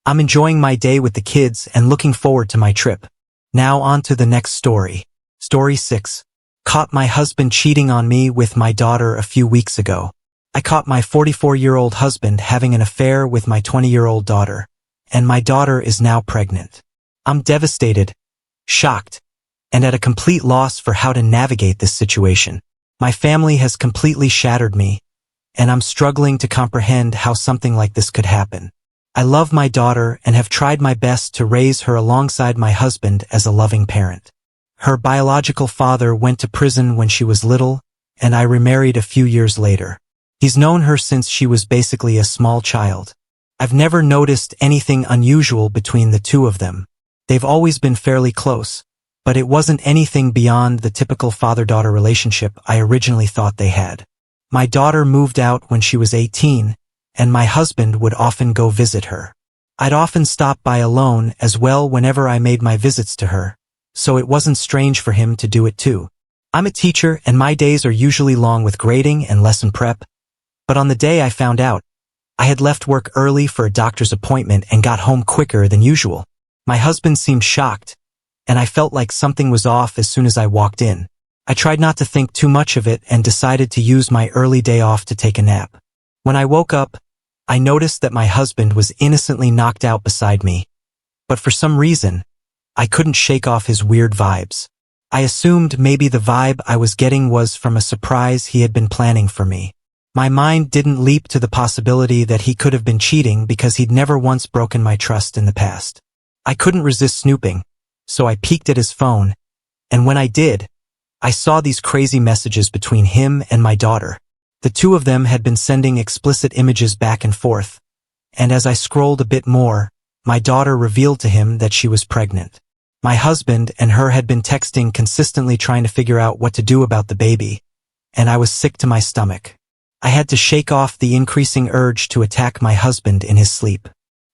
I'm enjoying my day with the kids and looking forward to my trip. Now on to the next story. Story 6. Caught my husband cheating on me with my daughter a few weeks ago. I caught my 44-year-old husband having an affair with my 20-year-old daughter, and my daughter is now pregnant. I'm devastated, shocked, and at a complete loss for how to navigate this situation. My family has completely shattered me, and I'm struggling to comprehend how something like this could happen. I love my daughter and have tried my best to raise her alongside my husband as a loving parent. Her biological father went to prison when she was little, and I remarried a few years later. He's known her since she was basically a small child. I've never noticed anything unusual between the two of them. They've always been fairly close, but it wasn't anything beyond the typical father-daughter relationship I originally thought they had. My daughter moved out when she was 18, and my husband would often go visit her. I'd often stop by alone as well whenever I made my visits to her, so it wasn't strange for him to do it too. I'm a teacher and my days are usually long with grading and lesson prep, but on the day I found out, I had left work early for a doctor's appointment and got home quicker than usual. My husband seemed shocked, and I felt like something was off as soon as I walked in. I tried not to think too much of it and decided to use my early day off to take a nap. When I woke up, I noticed that my husband was innocently knocked out beside me, but for some reason, I couldn't shake off his weird vibes. I assumed maybe the vibe I was getting was from a surprise he had been planning for me. My mind didn't leap to the possibility that he could have been cheating because he'd never once broken my trust in the past. I couldn't resist snooping, so I peeked at his phone, and when I did, I saw these crazy messages between him and my daughter. The two of them had been sending explicit images back and forth, and as I scrolled a bit more, my daughter revealed to him that she was pregnant. My husband and her had been texting consistently trying to figure out what to do about the baby, and I was sick to my stomach. I had to shake off the increasing urge to attack my husband in his sleep.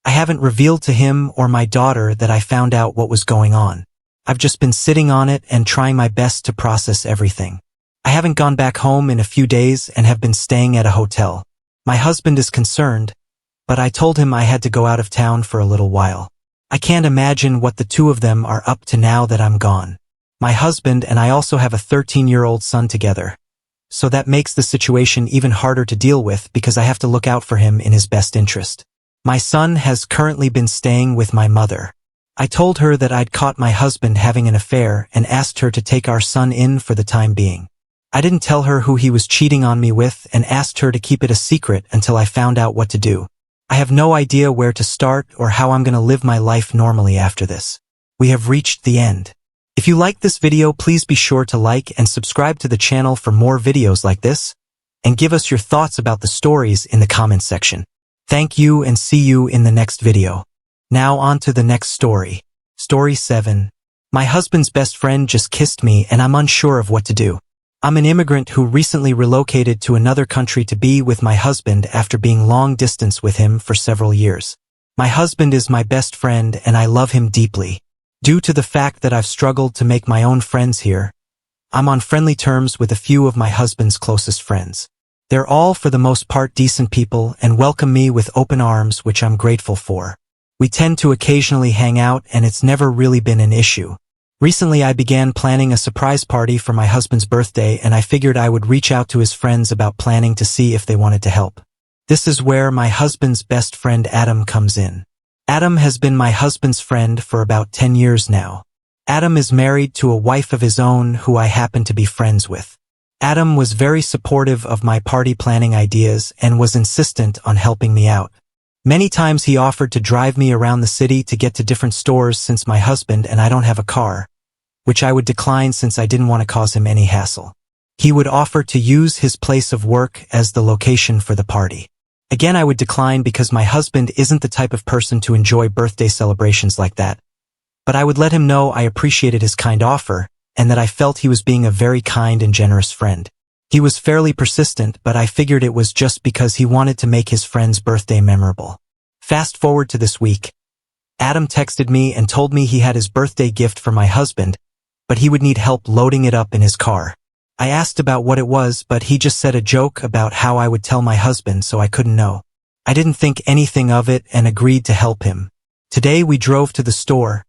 I haven't revealed to him or my daughter that I found out what was going on. I've just been sitting on it and trying my best to process everything. I haven't gone back home in a few days and have been staying at a hotel. My husband is concerned, but I told him I had to go out of town for a little while. I can't imagine what the two of them are up to now that I'm gone. My husband and I also have a 13-year-old son together, so that makes the situation even harder to deal with because I have to look out for him in his best interest. My son has currently been staying with my mother. I told her that I'd caught my husband having an affair and asked her to take our son in for the time being. I didn't tell her who he was cheating on me with and asked her to keep it a secret until I found out what to do. I have no idea where to start or how I'm going to live my life normally after this. We have reached the end. If you like this video, please be sure to like and subscribe to the channel for more videos like this, and give us your thoughts about the stories in the comments section. Thank you and see you in the next video. Now on to the next story. Story 7. My husband's best friend just kissed me and I'm unsure of what to do. I'm an immigrant who recently relocated to another country to be with my husband after being long distance with him for several years. My husband is my best friend and I love him deeply. Due to the fact that I've struggled to make my own friends here, I'm on friendly terms with a few of my husband's closest friends. They're all for the most part decent people and welcome me with open arms, which I'm grateful for. We tend to occasionally hang out and it's never really been an issue. Recently I began planning a surprise party for my husband's birthday and I figured I would reach out to his friends about planning to see if they wanted to help. This is where my husband's best friend Adam comes in. Adam has been my husband's friend for about 10 years now. Adam is married to a wife of his own who I happen to be friends with. Adam was very supportive of my party planning ideas and was insistent on helping me out. Many times he offered to drive me around the city to get to different stores since my husband and I don't have a car, which I would decline since I didn't want to cause him any hassle. He would offer to use his place of work as the location for the party. Again, I would decline because my husband isn't the type of person to enjoy birthday celebrations like that. But I would let him know I appreciated his kind offer and that I felt he was being a very kind and generous friend. He was fairly persistent, but I figured it was just because he wanted to make his friend's birthday memorable. Fast forward to this week. Adam texted me and told me he had his birthday gift for my husband, but he would need help loading it up in his car. I asked about what it was, but he just said a joke about how I would tell my husband, so I couldn't know. I didn't think anything of it and agreed to help him. Today we drove to the store,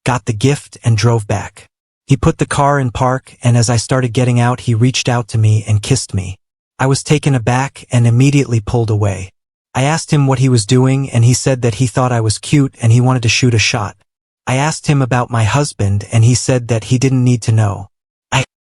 got the gift and drove back. He put the car in park and as I started getting out he reached out to me and kissed me. I was taken aback and immediately pulled away. I asked him what he was doing and he said that he thought I was cute and he wanted to shoot a shot. I asked him about my husband and he said that he didn't need to know.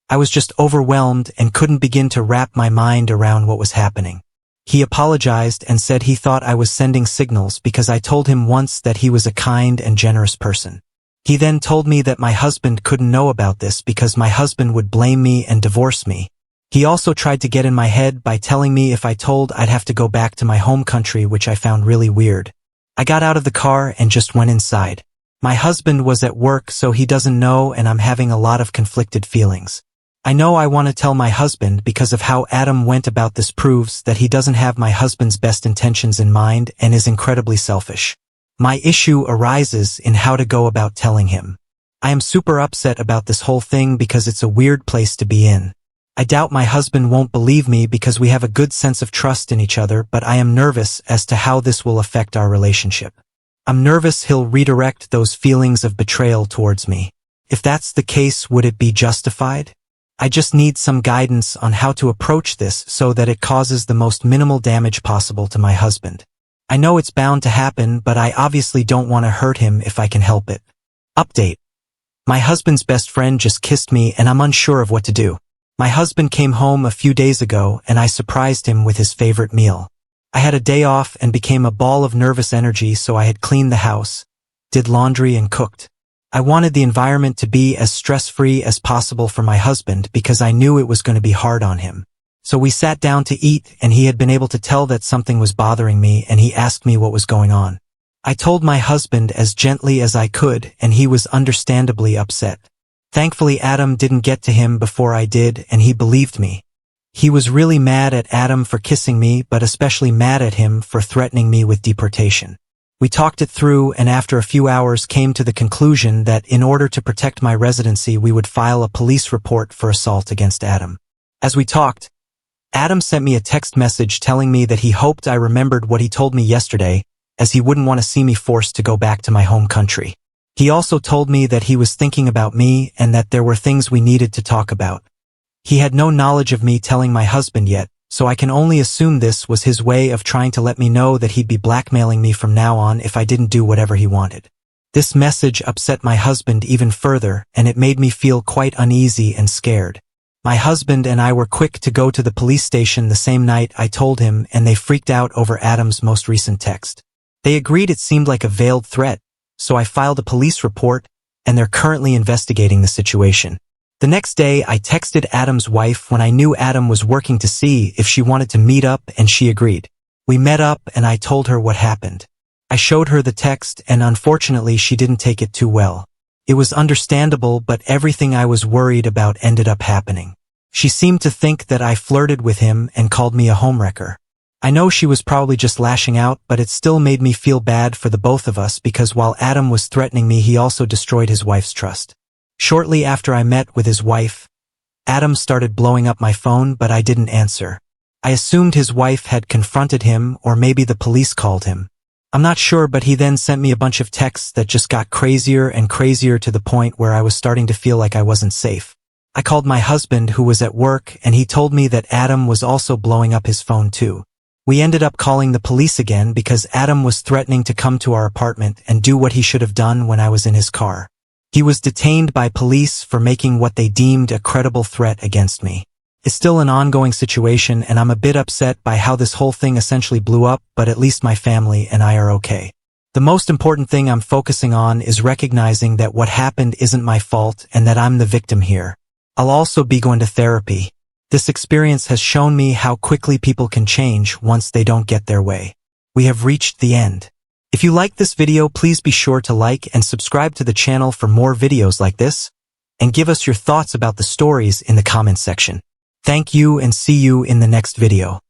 I was just overwhelmed and couldn't begin to wrap my mind around what was happening. He apologized and said he thought I was sending signals because I told him once that he was a kind and generous person. He then told me that my husband couldn't know about this because my husband would blame me and divorce me. He also tried to get in my head by telling me if I told I'd have to go back to my home country, which I found really weird. I got out of the car and just went inside. My husband was at work, so he doesn't know, and I'm having a lot of conflicted feelings. I know I want to tell my husband because of how Adam went about this proves that he doesn't have my husband's best intentions in mind and is incredibly selfish. My issue arises in how to go about telling him. I am super upset about this whole thing because it's a weird place to be in. I doubt my husband won't believe me because we have a good sense of trust in each other, but I am nervous as to how this will affect our relationship. I'm nervous he'll redirect those feelings of betrayal towards me. If that's the case, would it be justified? I just need some guidance on how to approach this so that it causes the most minimal damage possible to my husband. I know it's bound to happen, but I obviously don't want to hurt him if I can help it. Update. My husband's best friend just kissed me and I'm unsure of what to do. My husband came home a few days ago and I surprised him with his favorite meal. I had a day off and became a ball of nervous energy, so I had cleaned the house, did laundry and cooked. I wanted the environment to be as stress-free as possible for my husband because I knew it was going to be hard on him. So we sat down to eat, and he had been able to tell that something was bothering me, and he asked me what was going on. I told my husband as gently as I could, and he was understandably upset. Thankfully, Adam didn't get to him before I did, and he believed me. He was really mad at Adam for kissing me, but especially mad at him for threatening me with deportation. We talked it through, and after a few hours came to the conclusion that in order to protect my residency, we would file a police report for assault against Adam. As we talked, Adam sent me a text message telling me that he hoped I remembered what he told me yesterday, as he wouldn't want to see me forced to go back to my home country. He also told me that he was thinking about me and that there were things we needed to talk about. He had no knowledge of me telling my husband yet, so I can only assume this was his way of trying to let me know that he'd be blackmailing me from now on if I didn't do whatever he wanted. This message upset my husband even further, and it made me feel quite uneasy and scared. My husband and I were quick to go to the police station the same night I told him, and they freaked out over Adam's most recent text. They agreed it seemed like a veiled threat, so I filed a police report, and they're currently investigating the situation. The next day, I texted Adam's wife when I knew Adam was working to see if she wanted to meet up, and she agreed. We met up, and I told her what happened. I showed her the text, and unfortunately she didn't take it too well. It was understandable, but everything I was worried about ended up happening. She seemed to think that I flirted with him and called me a homewrecker. I know she was probably just lashing out, but it still made me feel bad for the both of us because while Adam was threatening me, he also destroyed his wife's trust. Shortly after I met with his wife, Adam started blowing up my phone, but I didn't answer. I assumed his wife had confronted him, or maybe the police called him. I'm not sure, but he then sent me a bunch of texts that just got crazier and crazier to the point where I was starting to feel like I wasn't safe. I called my husband, who was at work, and he told me that Adam was also blowing up his phone too. We ended up calling the police again because Adam was threatening to come to our apartment and do what he should have done when I was in his car. He was detained by police for making what they deemed a credible threat against me. It's still an ongoing situation, and I'm a bit upset by how this whole thing essentially blew up, but at least my family and I are okay. The most important thing I'm focusing on is recognizing that what happened isn't my fault and that I'm the victim here. I'll also be going to therapy. This experience has shown me how quickly people can change once they don't get their way. We have reached the end. If you like this video, please be sure to like and subscribe to the channel for more videos like this, and give us your thoughts about the stories in the comments section. Thank you, and see you in the next video.